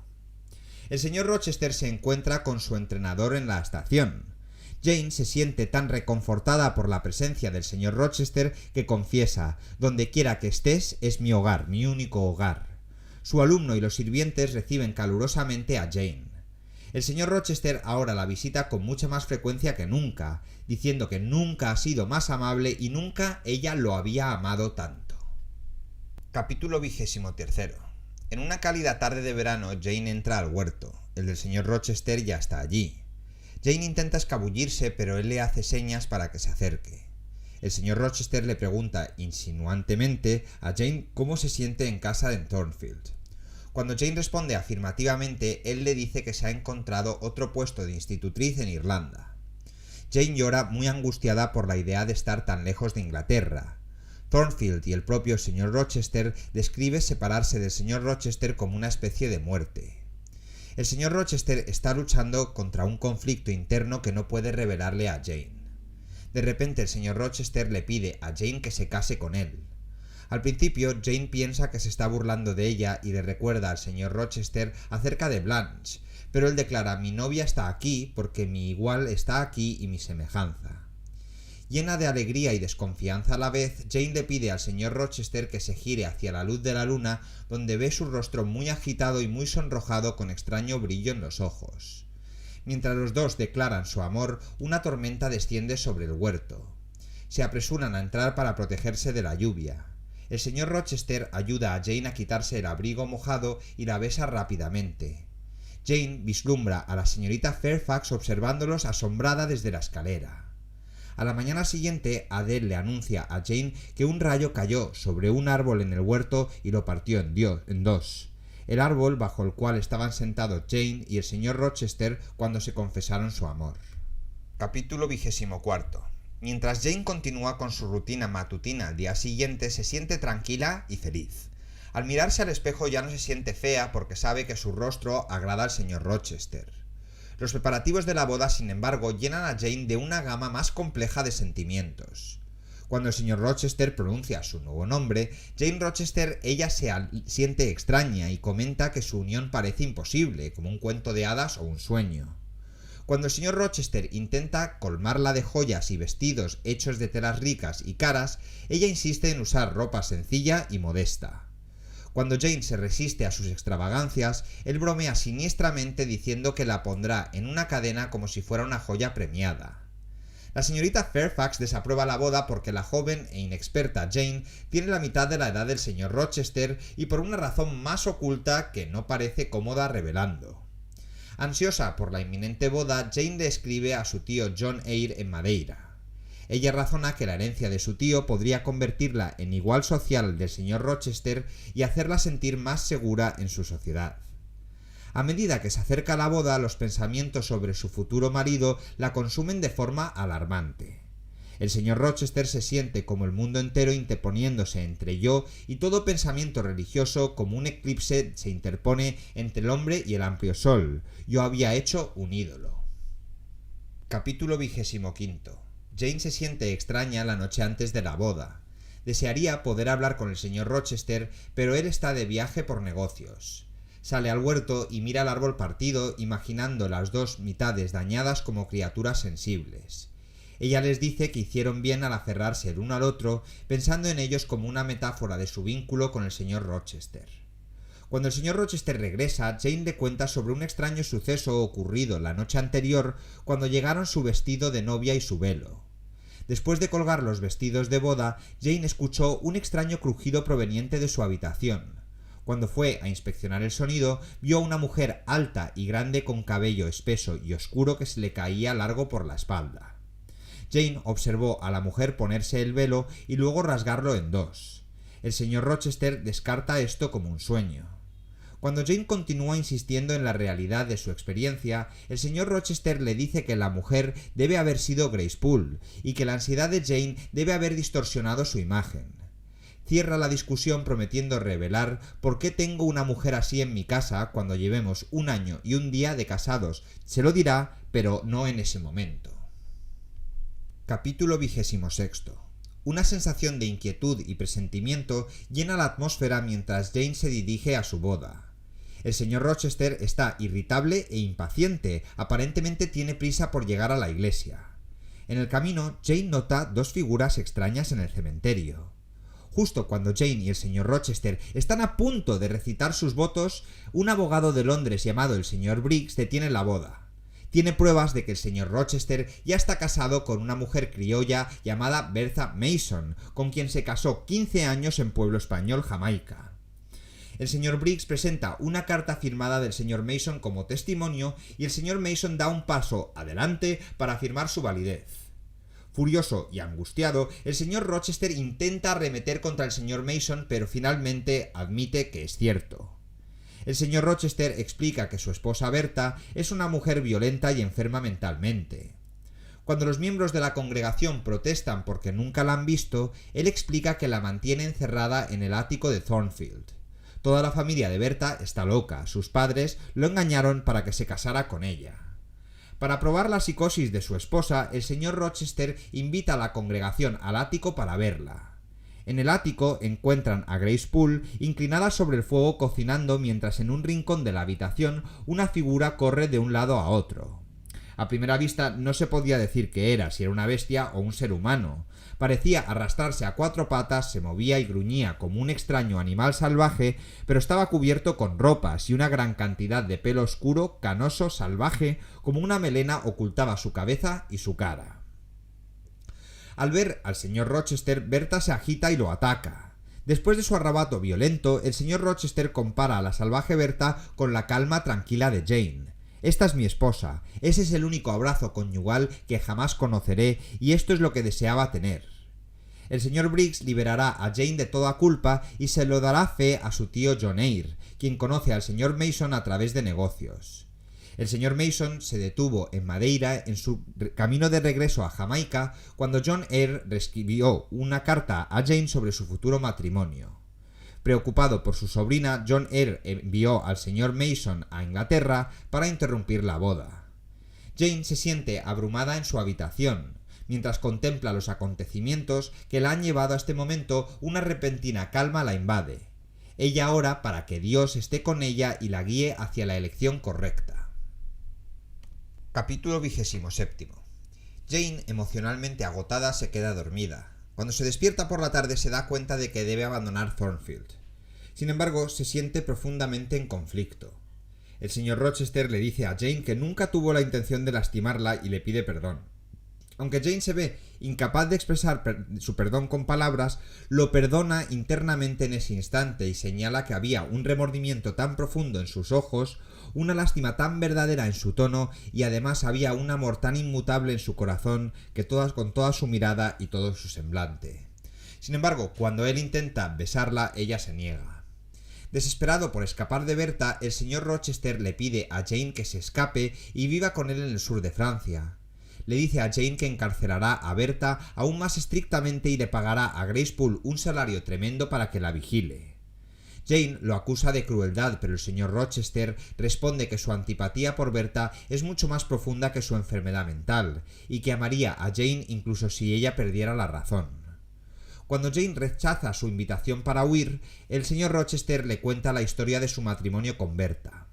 El señor Rochester se encuentra con su entrenador en la estación. Jane se siente tan reconfortada por la presencia del señor Rochester que confiesa: «Donde quiera que estés es mi hogar, mi único hogar». Su alumno y los sirvientes reciben calurosamente a Jane. El señor Rochester ahora la visita con mucha más frecuencia que nunca, diciendo que nunca ha sido más amable y nunca ella lo había amado tanto. Capítulo 23. En una cálida tarde de verano, Jane entra al huerto. El del señor Rochester ya está allí. Jane intenta escabullirse, pero él le hace señas para que se acerque. El señor Rochester le pregunta insinuantemente a Jane cómo se siente en casa en Thornfield. Cuando Jane responde afirmativamente, él le dice que se ha encontrado otro puesto de institutriz en Irlanda. Jane llora muy angustiada por la idea de estar tan lejos de Inglaterra. Thornfield y el propio señor Rochester describe separarse del señor Rochester como una especie de muerte. El señor Rochester está luchando contra un conflicto interno que no puede revelarle a Jane. De repente el señor Rochester le pide a Jane que se case con él. Al principio Jane piensa que se está burlando de ella y le recuerda al señor Rochester acerca de Blanche, pero él declara: «Mi novia está aquí porque mi igual está aquí y mi semejanza». Llena de alegría y desconfianza a la vez, Jane le pide al señor Rochester que se gire hacia la luz de la luna, donde ve su rostro muy agitado y muy sonrojado con extraño brillo en los ojos. Mientras los dos declaran su amor, una tormenta desciende sobre el huerto. Se apresuran a entrar para protegerse de la lluvia. El señor Rochester ayuda a Jane a quitarse el abrigo mojado y la besa rápidamente. Jane vislumbra a la señorita Fairfax observándolos asombrada desde la escalera. A la mañana siguiente, Adele le anuncia a Jane que un rayo cayó sobre un árbol en el huerto y lo partió en dos. El árbol bajo el cual estaban sentados Jane y el señor Rochester cuando se confesaron su amor. Capítulo 24. Mientras Jane continúa con su rutina matutina al día siguiente, se siente tranquila y feliz. Al mirarse al espejo ya no se siente fea porque sabe que su rostro agrada al señor Rochester. Los preparativos de la boda, sin embargo, llenan a Jane de una gama más compleja de sentimientos. Cuando el señor Rochester pronuncia su nuevo nombre, Jane Rochester se siente extraña y comenta que su unión parece imposible, como un cuento de hadas o un sueño. Cuando el señor Rochester intenta colmarla de joyas y vestidos hechos de telas ricas y caras, ella insiste en usar ropa sencilla y modesta. Cuando Jane se resiste a sus extravagancias, él bromea siniestramente diciendo que la pondrá en una cadena como si fuera una joya premiada. La señorita Fairfax desaprueba la boda porque la joven e inexperta Jane tiene la mitad de la edad del señor Rochester y por una razón más oculta que no parece cómoda revelando. Ansiosa por la inminente boda, Jane le escribe a su tío John Eyre en Madeira. Ella razona que la herencia de su tío podría convertirla en igual social del señor Rochester y hacerla sentir más segura en su sociedad. A medida que se acerca la boda, los pensamientos sobre su futuro marido la consumen de forma alarmante. El señor Rochester se siente como el mundo entero interponiéndose entre yo y todo pensamiento religioso, como un eclipse se interpone entre el hombre y el amplio sol. Yo había hecho un ídolo. Capítulo 25. Jane se siente extraña la noche antes de la boda. Desearía poder hablar con el señor Rochester, pero él está de viaje por negocios. Sale al huerto y mira el árbol partido, imaginando las dos mitades dañadas como criaturas sensibles. Ella les dice que hicieron bien al aferrarse el uno al otro, pensando en ellos como una metáfora de su vínculo con el señor Rochester. Cuando el señor Rochester regresa, Jane le cuenta sobre un extraño suceso ocurrido la noche anterior, cuando llegaron su vestido de novia y su velo. Después de colgar los vestidos de boda, Jane escuchó un extraño crujido proveniente de su habitación. Cuando fue a inspeccionar el sonido, vio a una mujer alta y grande con cabello espeso y oscuro que se le caía largo por la espalda. Jane observó a la mujer ponerse el velo y luego rasgarlo en dos. El señor Rochester descarta esto como un sueño. Cuando Jane continúa insistiendo en la realidad de su experiencia, el señor Rochester le dice que la mujer debe haber sido Grace Poole y que la ansiedad de Jane debe haber distorsionado su imagen. Cierra la discusión prometiendo revelar por qué tengo una mujer así en mi casa cuando llevemos 1 año y 1 día de casados. Se lo dirá, pero no en ese momento. Capítulo 26. Una sensación de inquietud y presentimiento llena la atmósfera mientras Jane se dirige a su boda. El señor Rochester está irritable e impaciente, aparentemente tiene prisa por llegar a la iglesia. En el camino, Jane nota 2 figuras extrañas en el cementerio. Justo cuando Jane y el señor Rochester están a punto de recitar sus votos, un abogado de Londres llamado el señor Briggs detiene la boda. Tiene pruebas de que el señor Rochester ya está casado con una mujer criolla llamada Bertha Mason, con quien se casó 15 años en pueblo español, Jamaica. El señor Briggs presenta una carta firmada del señor Mason como testimonio y el señor Mason da un paso adelante para afirmar su validez. Furioso y angustiado, el señor Rochester intenta arremeter contra el señor Mason, pero finalmente admite que es cierto. El señor Rochester explica que su esposa Bertha es una mujer violenta y enferma mentalmente. Cuando los miembros de la congregación protestan porque nunca la han visto, él explica que la mantiene encerrada en el ático de Thornfield. Toda la familia de Bertha está loca, sus padres lo engañaron para que se casara con ella. Para probar la psicosis de su esposa, el señor Rochester invita a la congregación al ático para verla. En el ático encuentran a Grace Poole inclinada sobre el fuego cocinando mientras en un rincón de la habitación una figura corre de un lado a otro. A primera vista no se podía decir qué era, si era una bestia o un ser humano. Parecía arrastrarse a 4 patas, se movía y gruñía como un extraño animal salvaje, pero estaba cubierto con ropas y una gran cantidad de pelo oscuro, canoso, salvaje, como una melena ocultaba su cabeza y su cara. Al ver al señor Rochester, Bertha se agita y lo ataca. Después de su arrebato violento, el señor Rochester compara a la salvaje Bertha con la calma tranquila de Jane. Esta es mi esposa, ese es el único abrazo conyugal que jamás conoceré y esto es lo que deseaba tener. El señor Briggs liberará a Jane de toda culpa y se lo dará fe a su tío John Eyre, quien conoce al señor Mason a través de negocios. El señor Mason se detuvo en Madeira en su camino de regreso a Jamaica cuando John Eyre reescribió una carta a Jane sobre su futuro matrimonio. Preocupado por su sobrina, John Eyre envió al señor Mason a Inglaterra para interrumpir la boda. Jane se siente abrumada en su habitación. Mientras contempla los acontecimientos que la han llevado a este momento, una repentina calma la invade. Ella ora para que Dios esté con ella y la guíe hacia la elección correcta. Capítulo 27. Jane, emocionalmente agotada, se queda dormida. Cuando se despierta por la tarde se da cuenta de que debe abandonar Thornfield. Sin embargo, se siente profundamente en conflicto. El señor Rochester le dice a Jane que nunca tuvo la intención de lastimarla y le pide perdón. Aunque Jane se ve incapaz de expresar su perdón con palabras, lo perdona internamente en ese instante y señala que había un remordimiento tan profundo en sus ojos, una lástima tan verdadera en su tono y además había un amor tan inmutable en su corazón con toda su mirada y todo su semblante. Sin embargo, cuando él intenta besarla, ella se niega. Desesperado por escapar de Berta, el señor Rochester le pide a Jane que se escape y viva con él en el sur de Francia. Le dice a Jane que encarcelará a Berta aún más estrictamente y le pagará a Grace Poole un salario tremendo para que la vigile. Jane lo acusa de crueldad, pero el señor Rochester responde que su antipatía por Berta es mucho más profunda que su enfermedad mental, y que amaría a Jane incluso si ella perdiera la razón. Cuando Jane rechaza su invitación para huir, el señor Rochester le cuenta la historia de su matrimonio con Berta.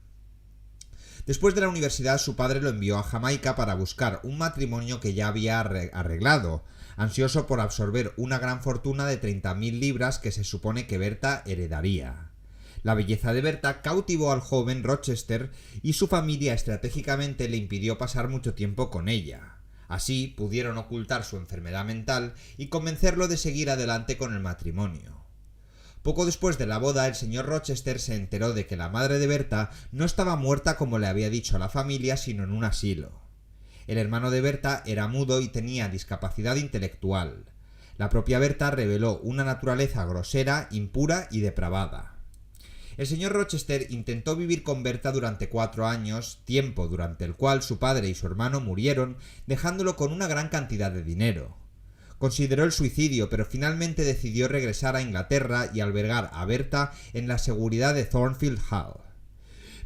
Después de la universidad, su padre lo envió a Jamaica para buscar un matrimonio que ya había arreglado, ansioso por absorber una gran fortuna de 30.000 libras que se supone que Berta heredaría. La belleza de Berta cautivó al joven Rochester y su familia estratégicamente le impidió pasar mucho tiempo con ella. Así pudieron ocultar su enfermedad mental y convencerlo de seguir adelante con el matrimonio. Poco después de la boda, el señor Rochester se enteró de que la madre de Berta no estaba muerta como le había dicho a la familia, sino en un asilo. El hermano de Berta era mudo y tenía discapacidad intelectual. La propia Berta reveló una naturaleza grosera, impura y depravada. El señor Rochester intentó vivir con Berta durante 4 años, tiempo durante el cual su padre y su hermano murieron, dejándolo con una gran cantidad de dinero. Consideró el suicidio, pero finalmente decidió regresar a Inglaterra y albergar a Berta en la seguridad de Thornfield Hall.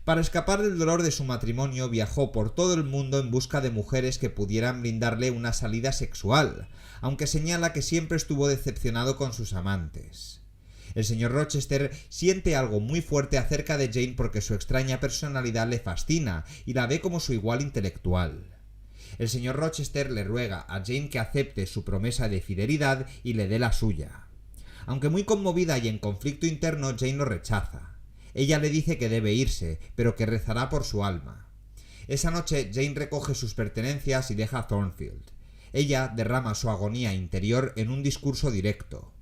Para escapar del dolor de su matrimonio, viajó por todo el mundo en busca de mujeres que pudieran brindarle una salida sexual, aunque señala que siempre estuvo decepcionado con sus amantes. El señor Rochester siente algo muy fuerte acerca de Jane porque su extraña personalidad le fascina y la ve como su igual intelectual. El señor Rochester le ruega a Jane que acepte su promesa de fidelidad y le dé la suya. Aunque muy conmovida y en conflicto interno, Jane lo rechaza. Ella le dice que debe irse, pero que rezará por su alma. Esa noche, Jane recoge sus pertenencias y deja Thornfield. Ella derrama su agonía interior en un discurso directo.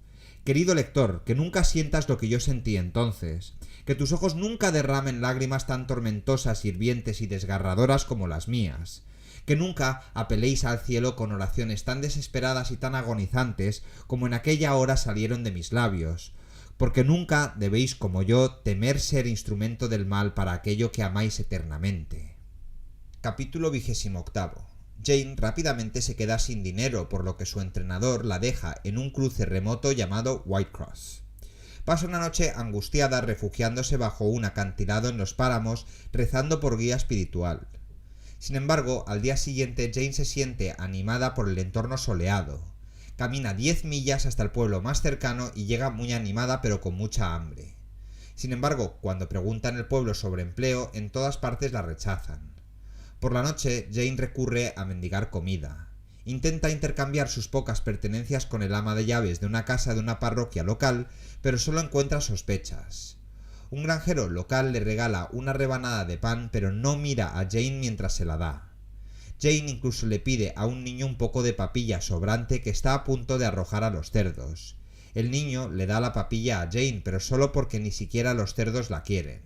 Querido lector, que nunca sientas lo que yo sentí entonces, que tus ojos nunca derramen lágrimas tan tormentosas, hirvientes y desgarradoras como las mías, que nunca apeléis al cielo con oraciones tan desesperadas y tan agonizantes como en aquella hora salieron de mis labios, porque nunca debéis, como yo, temer ser instrumento del mal para aquello que amáis eternamente. Capítulo 28. Jane rápidamente se queda sin dinero, por lo que su entrenador la deja en un cruce remoto llamado Whitecross. Pasa una noche angustiada refugiándose bajo un acantilado en los páramos, rezando por guía espiritual. Sin embargo, al día siguiente Jane se siente animada por el entorno soleado. Camina 10 millas hasta el pueblo más cercano y llega muy animada pero con mucha hambre. Sin embargo, cuando pregunta en el pueblo sobre empleo, en todas partes la rechazan. Por la noche, Jane recurre a mendigar comida. Intenta intercambiar sus pocas pertenencias con el ama de llaves de una casa de una parroquia local, pero solo encuentra sospechas. Un granjero local le regala una rebanada de pan, pero no mira a Jane mientras se la da. Jane incluso le pide a un niño un poco de papilla sobrante que está a punto de arrojar a los cerdos. El niño le da la papilla a Jane, pero solo porque ni siquiera los cerdos la quieren.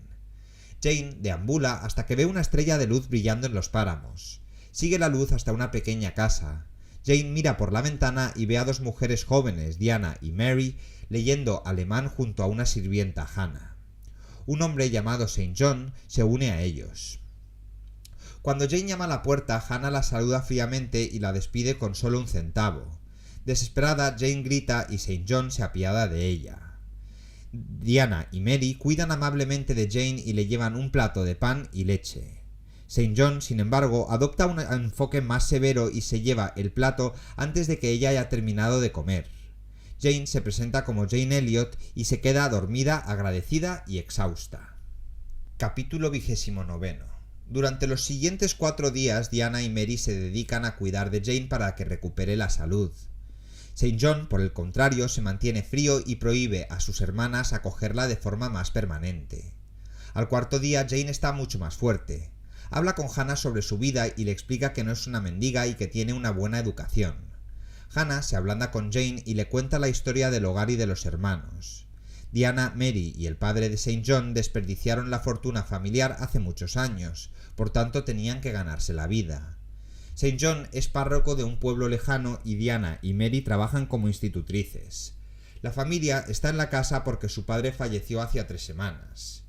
Jane deambula hasta que ve una estrella de luz brillando en los páramos. Sigue la luz hasta una pequeña casa. Jane mira por la ventana y ve a 2 mujeres jóvenes, Diana y Mary, leyendo alemán junto a una sirvienta, Hannah. Un hombre llamado St. John se une a ellos. Cuando Jane llama a la puerta, Hannah la saluda fríamente y la despide con solo 1 centavo. Desesperada, Jane grita y St. John se apiada de ella. Diana y Mary cuidan amablemente de Jane y le llevan un plato de pan y leche. St. John, sin embargo, adopta un enfoque más severo y se lleva el plato antes de que ella haya terminado de comer. Jane se presenta como Jane Elliot y se queda dormida, agradecida y exhausta. Capítulo 29. Durante los siguientes 4 días, Diana y Mary se dedican a cuidar de Jane para que recupere la salud. St. John, por el contrario, se mantiene frío y prohíbe a sus hermanas acogerla de forma más permanente. Al cuarto día, Jane está mucho más fuerte. Habla con Hannah sobre su vida y le explica que no es una mendiga y que tiene una buena educación. Hannah se ablanda con Jane y le cuenta la historia del hogar y de los hermanos. Diana, Mary y el padre de St. John desperdiciaron la fortuna familiar hace muchos años, por tanto tenían que ganarse la vida. St. John es párroco de un pueblo lejano y Diana y Mary trabajan como institutrices. La familia está en la casa porque su padre falleció hacía 3 semanas.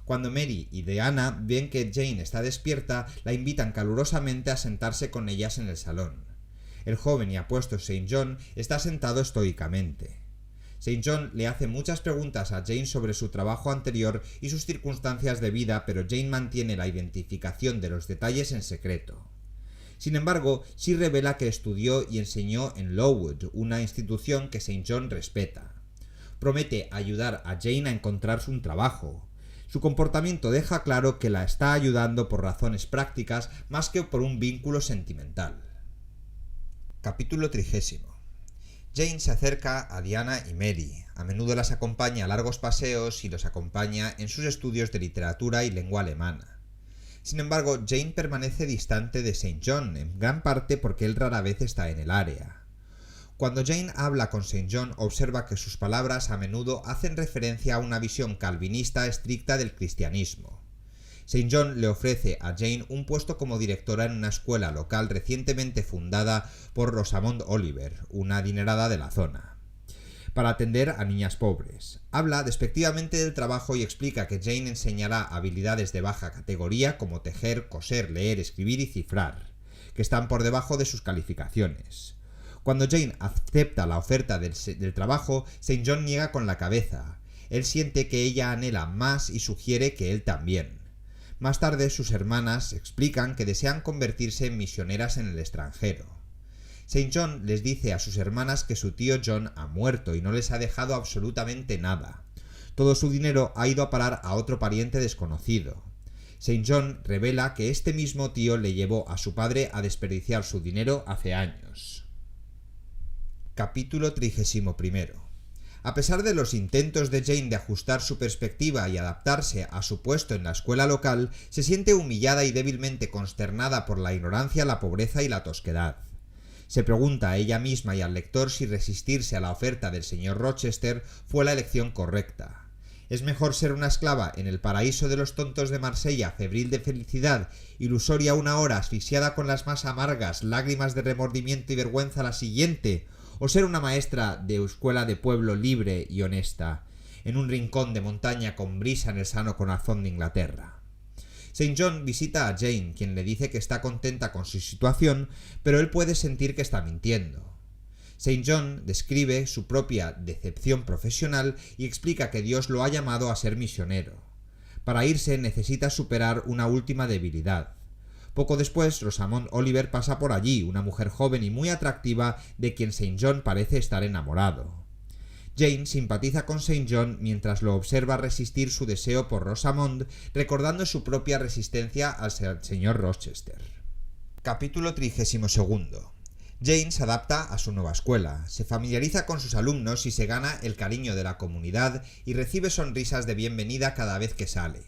Cuando Mary y Diana ven que Jane está despierta, la invitan calurosamente a sentarse con ellas en el salón. El joven y apuesto St. John está sentado estoicamente. St. John le hace muchas preguntas a Jane sobre su trabajo anterior y sus circunstancias de vida, pero Jane mantiene la identificación de los detalles en secreto. Sin embargo, sí revela que estudió y enseñó en Lowood, una institución que St. John respeta. Promete ayudar a Jane a encontrar un trabajo. Su comportamiento deja claro que la está ayudando por razones prácticas más que por un vínculo sentimental. Capítulo 30. Jane se acerca a Diana y Mary. A menudo las acompaña a largos paseos y los acompaña en sus estudios de literatura y lengua alemana. Sin embargo, Jane permanece distante de St. John, en gran parte porque él rara vez está en el área. Cuando Jane habla con St. John, observa que sus palabras a menudo hacen referencia a una visión calvinista estricta del cristianismo. St. John le ofrece a Jane un puesto como directora en una escuela local recientemente fundada por Rosamond Oliver, una adinerada de la zona, para atender a niñas pobres. Habla despectivamente del trabajo y explica que Jane enseñará habilidades de baja categoría como tejer, coser, leer, escribir y cifrar, que están por debajo de sus calificaciones. Cuando Jane acepta la oferta del trabajo, St. John niega con la cabeza. Él siente que ella anhela más y sugiere que él también. Más tarde, sus hermanas explican que desean convertirse en misioneras en el extranjero. St. John les dice a sus hermanas que su tío John ha muerto y no les ha dejado absolutamente nada. Todo su dinero ha ido a parar a otro pariente desconocido. St. John revela que este mismo tío le llevó a su padre a desperdiciar su dinero hace años. Capítulo 31. A pesar de los intentos de Jane de ajustar su perspectiva y adaptarse a su puesto en la escuela local, se siente humillada y débilmente consternada por la ignorancia, la pobreza y la tosquedad. Se pregunta a ella misma y al lector si resistirse a la oferta del señor Rochester fue la elección correcta. ¿Es mejor ser una esclava en el paraíso de los tontos de Marsella, febril de felicidad, ilusoria una hora, asfixiada con las más amargas lágrimas de remordimiento y vergüenza la siguiente, o ser una maestra de escuela de pueblo libre y honesta, en un rincón de montaña con brisa en el sano corazón de Inglaterra? St. John visita a Jane, quien le dice que está contenta con su situación, pero él puede sentir que está mintiendo. St. John describe su propia decepción profesional y explica que Dios lo ha llamado a ser misionero. Para irse necesita superar una última debilidad. Poco después, Rosamond Oliver pasa por allí, una mujer joven y muy atractiva de quien St. John parece estar enamorado. Jane simpatiza con St. John mientras lo observa resistir su deseo por Rosamond, recordando su propia resistencia al señor Rochester. Capítulo 32. Jane se adapta a su nueva escuela, se familiariza con sus alumnos y se gana el cariño de la comunidad y recibe sonrisas de bienvenida cada vez que sale.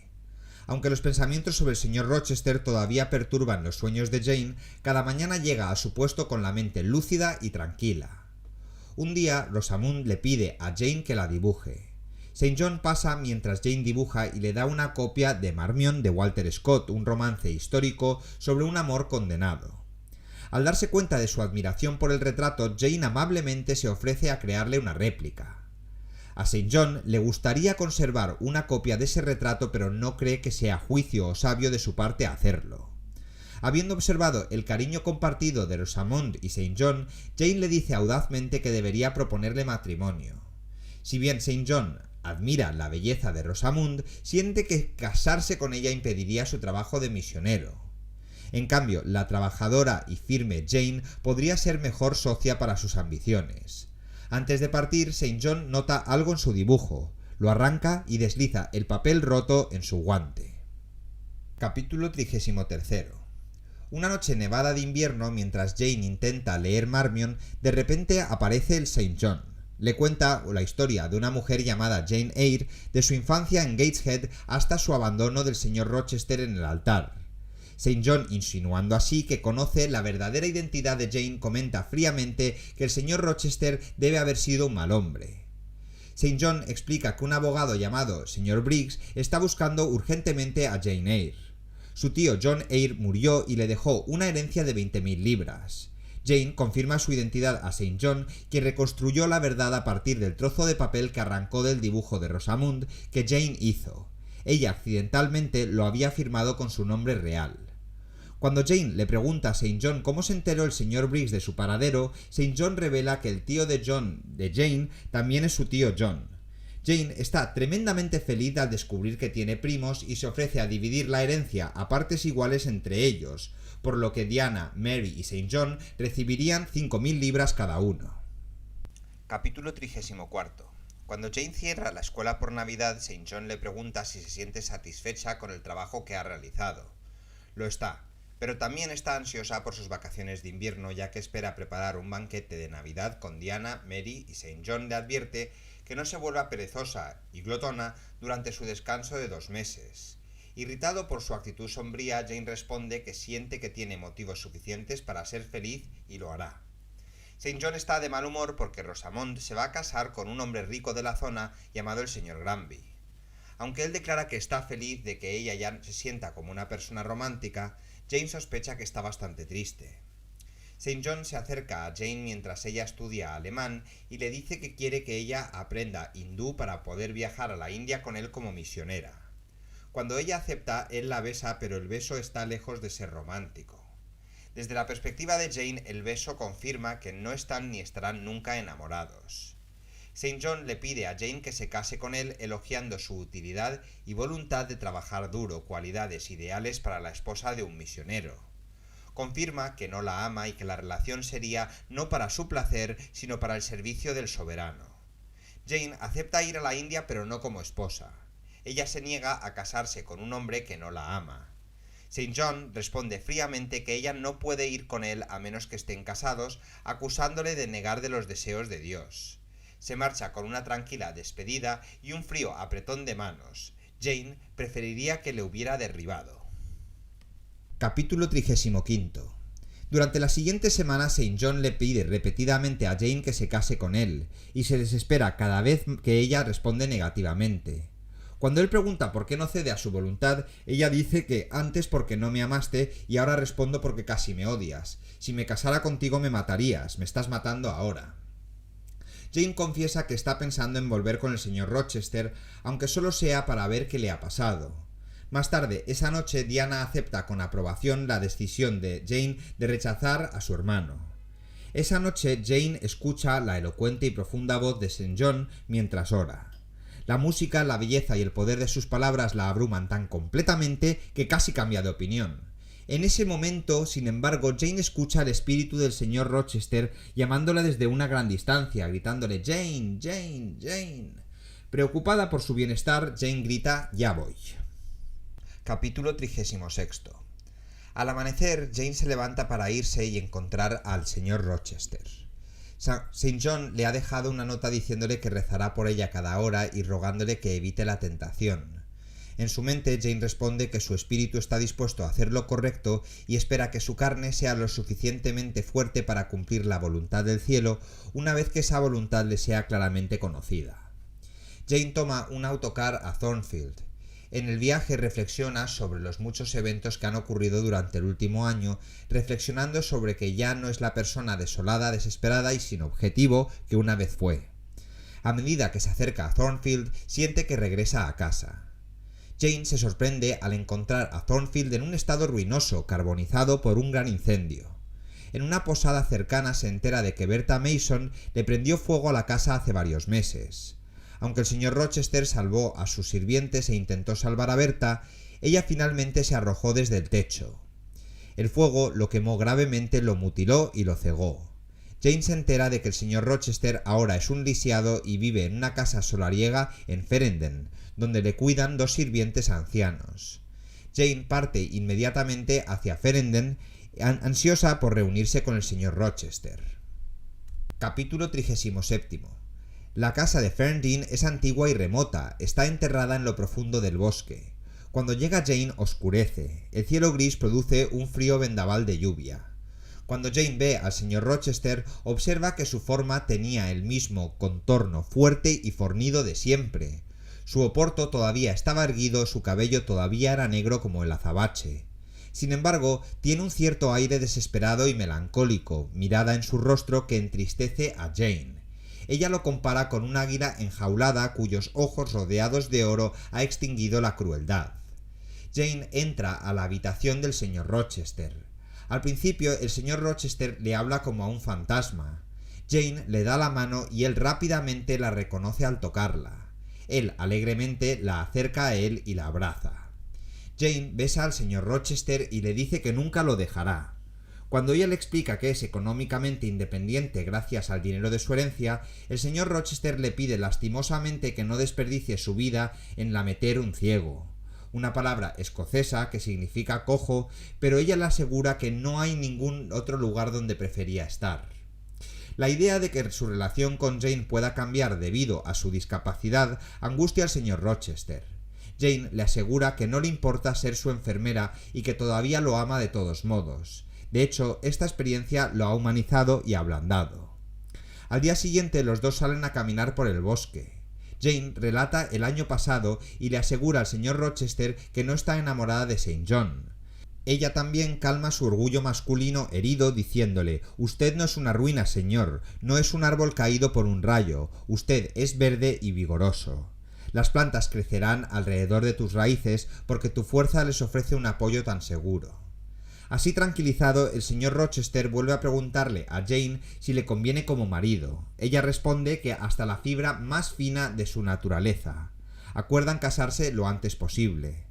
Aunque los pensamientos sobre el señor Rochester todavía perturban los sueños de Jane, cada mañana llega a su puesto con la mente lúcida y tranquila. Un día, Rosamund le pide a Jane que la dibuje. St. John pasa mientras Jane dibuja y le da una copia de Marmion de Walter Scott, un romance histórico sobre un amor condenado. Al darse cuenta de su admiración por el retrato, Jane amablemente se ofrece a crearle una réplica. A St. John le gustaría conservar una copia de ese retrato, pero no cree que sea juicio o sabio de su parte hacerlo. Habiendo observado el cariño compartido de Rosamond y St. John, Jane le dice audazmente que debería proponerle matrimonio. Si bien St. John admira la belleza de Rosamond, siente que casarse con ella impediría su trabajo de misionero. En cambio, la trabajadora y firme Jane podría ser mejor socia para sus ambiciones. Antes de partir, St. John nota algo en su dibujo, lo arranca y desliza el papel roto en su guante. Capítulo 33. Una noche nevada de invierno, mientras Jane intenta leer Marmion, de repente aparece el St. John. Le cuenta la historia de una mujer llamada Jane Eyre, de su infancia en Gateshead hasta su abandono del señor Rochester en el altar. St. John, insinuando así que conoce la verdadera identidad de Jane, comenta fríamente que el señor Rochester debe haber sido un mal hombre. St. John explica que un abogado llamado señor Briggs está buscando urgentemente a Jane Eyre. Su tío John Eyre murió y le dejó una herencia de 20.000 libras. Jane confirma su identidad a St. John, quien reconstruyó la verdad a partir del trozo de papel que arrancó del dibujo de Rosamund que Jane hizo. Ella accidentalmente lo había firmado con su nombre real. Cuando Jane le pregunta a St. John cómo se enteró el señor Briggs de su paradero, St. John revela que el tío de Jane también es su tío John. Jane está tremendamente feliz al descubrir que tiene primos y se ofrece a dividir la herencia a partes iguales entre ellos, por lo que Diana, Mary y St. John recibirían 5.000 libras cada uno.
Capítulo 34. Cuando Jane cierra la escuela por Navidad, St. John le pregunta si se siente satisfecha con el trabajo que ha realizado. Lo está, pero también está ansiosa por sus vacaciones de invierno, ya que espera preparar un banquete de Navidad con Diana, Mary y St. John le advierte que no se vuelva perezosa y glotona durante su descanso de 2 meses. Irritado por su actitud sombría, Jane responde que siente que tiene motivos suficientes para ser feliz y lo hará. St. John está de mal humor porque Rosamond se va a casar con un hombre rico de la zona llamado el señor Granby. Aunque él declara que está feliz de que ella ya se sienta como una persona romántica, Jane sospecha que está bastante triste. St. John se acerca a Jane mientras ella estudia alemán y le dice que quiere que ella aprenda hindú para poder viajar a la India con él como misionera. Cuando ella acepta, él la besa, pero el beso está lejos de ser romántico. Desde la perspectiva de Jane, el beso confirma que no están ni estarán nunca enamorados. St. John le pide a Jane que se case con él, elogiando su utilidad y voluntad de trabajar duro, cualidades ideales para la esposa de un misionero. Confirma que no la ama y que la relación sería no para su placer, sino para el servicio del soberano. Jane acepta ir a la India, pero no como esposa. Ella se niega a casarse con un hombre que no la ama. St. John responde fríamente que ella no puede ir con él a menos que estén casados, acusándole de negar de los deseos de Dios. Se marcha con una tranquila despedida y un frío apretón de manos. Jane preferiría que le hubiera derribado.
Capítulo 35. Durante las siguientes semanas, St. John le pide repetidamente a Jane que se case con él, y se desespera cada vez que ella responde negativamente. Cuando él pregunta por qué no cede a su voluntad, ella dice que antes porque no me amaste y ahora respondo porque casi me odias. Si me casara contigo me matarías, me estás matando ahora. Jane confiesa que está pensando en volver con el señor Rochester, aunque solo sea para ver qué le ha pasado. Más tarde, esa noche, Diana acepta con aprobación la decisión de Jane de rechazar a su hermano. Esa noche, Jane escucha la elocuente y profunda voz de St. John mientras ora. La música, la belleza y el poder de sus palabras la abruman tan completamente que casi cambia de opinión. En ese momento, sin embargo, Jane escucha al espíritu del señor Rochester llamándola desde una gran distancia, gritándole «Jane, Jane, Jane». Preocupada por su bienestar, Jane grita «Ya voy».
Capítulo 36. Al amanecer, Jane se levanta para irse y encontrar al señor Rochester. St. John le ha dejado una nota diciéndole que rezará por ella cada hora y rogándole que evite la tentación. En su mente, Jane responde que su espíritu está dispuesto a hacer lo correcto y espera que su carne sea lo suficientemente fuerte para cumplir la voluntad del cielo una vez que esa voluntad le sea claramente conocida. Jane toma un autocar a Thornfield. En el viaje reflexiona sobre los muchos eventos que han ocurrido durante el último año, reflexionando sobre que ya no es la persona desolada, desesperada y sin objetivo que una vez fue. A medida que se acerca a Thornfield, siente que regresa a casa. Jane se sorprende al encontrar a Thornfield en un estado ruinoso, carbonizado por un gran incendio. En una posada cercana se entera de que Bertha Mason le prendió fuego a la casa hace varios meses. Aunque el señor Rochester salvó a sus sirvientes e intentó salvar a Bertha, ella finalmente se arrojó desde el techo. El fuego lo quemó gravemente, lo mutiló y lo cegó. Jane se entera de que el señor Rochester ahora es un lisiado y vive en una casa solariega en Ferenden, donde le cuidan 2 sirvientes ancianos. Jane parte inmediatamente hacia Ferenden
ansiosa por reunirse con el señor Rochester. Capítulo 37. La casa de Ferndean es antigua y remota, está enterrada en lo profundo del bosque. Cuando llega Jane oscurece, el cielo gris produce un frío vendaval de lluvia. Cuando Jane ve al señor Rochester, observa que su forma tenía el mismo contorno fuerte y fornido de siempre. Su oporto todavía estaba erguido, su cabello todavía era negro como el azabache. Sin embargo, tiene un cierto aire desesperado y melancólico, mirada en su rostro que entristece a Jane. Ella lo compara con un águila enjaulada cuyos ojos rodeados de oro ha extinguido la crueldad. Jane entra a la habitación del señor Rochester. Al principio, el señor Rochester le habla como a un fantasma. Jane le da la mano y él rápidamente la reconoce al tocarla. Él alegremente la acerca a él y la abraza. Jane besa al señor Rochester y le dice que nunca lo dejará. Cuando ella le explica que es económicamente independiente gracias al dinero de su herencia, el señor Rochester le pide lastimosamente que no desperdicie su vida en lameter un ciego. Una palabra escocesa que significa cojo, pero ella le asegura que no hay ningún otro lugar donde prefería estar. La idea de que su relación con Jane pueda cambiar debido a su discapacidad angustia al señor Rochester. Jane le asegura que no le importa ser su enfermera y que todavía lo ama de todos modos. De hecho, esta experiencia lo ha humanizado y ablandado. Al día siguiente los dos salen a caminar por el bosque. Jane relata el año pasado y le asegura al señor Rochester que no está enamorada de St. John. Ella también calma su orgullo masculino herido diciéndole: «Usted no es una ruina, señor, no es un árbol caído por un rayo, usted es verde y vigoroso. Las plantas crecerán alrededor de tus raíces porque tu fuerza les ofrece un apoyo tan seguro». Así tranquilizado, el señor Rochester vuelve a preguntarle a Jane si le conviene como marido. Ella responde que hasta la fibra más fina de su naturaleza. Acuerdan casarse lo antes posible.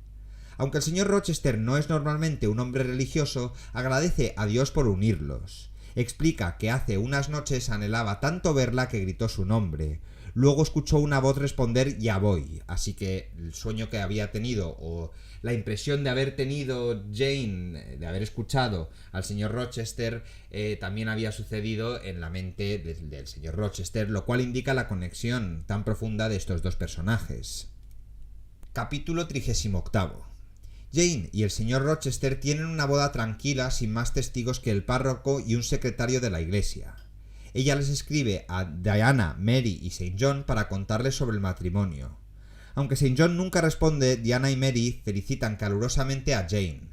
Aunque el señor Rochester no es normalmente un hombre religioso, agradece a Dios por unirlos. Explica que hace unas noches anhelaba tanto verla que gritó su nombre. Luego escuchó una voz responder «ya voy», así que el sueño que había tenido o la impresión de haber tenido Jane, de haber escuchado al señor Rochester, también había sucedido en la mente del señor Rochester, lo cual indica la conexión tan profunda de estos dos personajes. Capítulo 38. Jane y el señor Rochester tienen una boda tranquila sin más testigos que el párroco y un secretario de la iglesia. Ella les escribe a Diana, Mary y St. John para contarles sobre el matrimonio. Aunque St. John nunca responde, Diana y Mary felicitan calurosamente a Jane.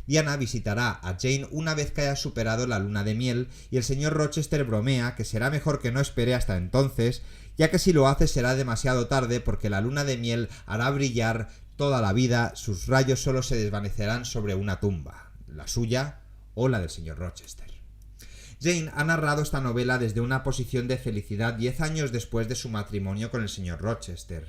Diana visitará a Jane una vez que haya superado la luna de miel y el señor Rochester bromea que será mejor que no espere hasta entonces, ya que si lo hace será demasiado tarde porque la luna de miel hará brillar toda la vida, sus rayos solo se desvanecerán sobre una tumba, la suya o la del señor Rochester. Jane ha narrado esta novela desde una posición de felicidad 10 años después de su matrimonio con el señor Rochester.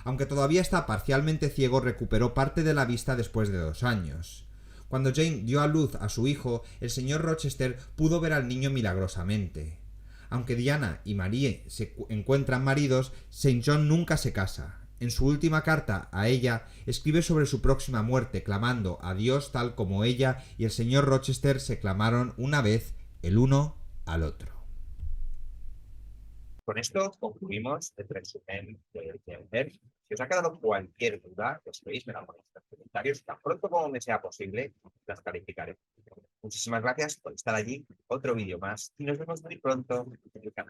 Aunque todavía está parcialmente ciego, recuperó parte de la vista después de 2 años. Cuando Jane dio a luz a su hijo, el señor Rochester pudo ver al niño milagrosamente. Aunque Diana y Marie se encuentran maridos, St. John nunca se casa. En su última carta a ella, escribe sobre su próxima muerte, clamando a Dios tal como ella y el señor Rochester se clamaron una vez el uno al otro.
Con esto concluimos el resumen de Jane Eyre. Si os ha quedado cualquier duda, que esperéis, me la ponéis en los comentarios. Tan pronto como me sea posible, las calificaré. Muchísimas gracias por estar allí. Otro vídeo más y nos vemos muy pronto en el canal.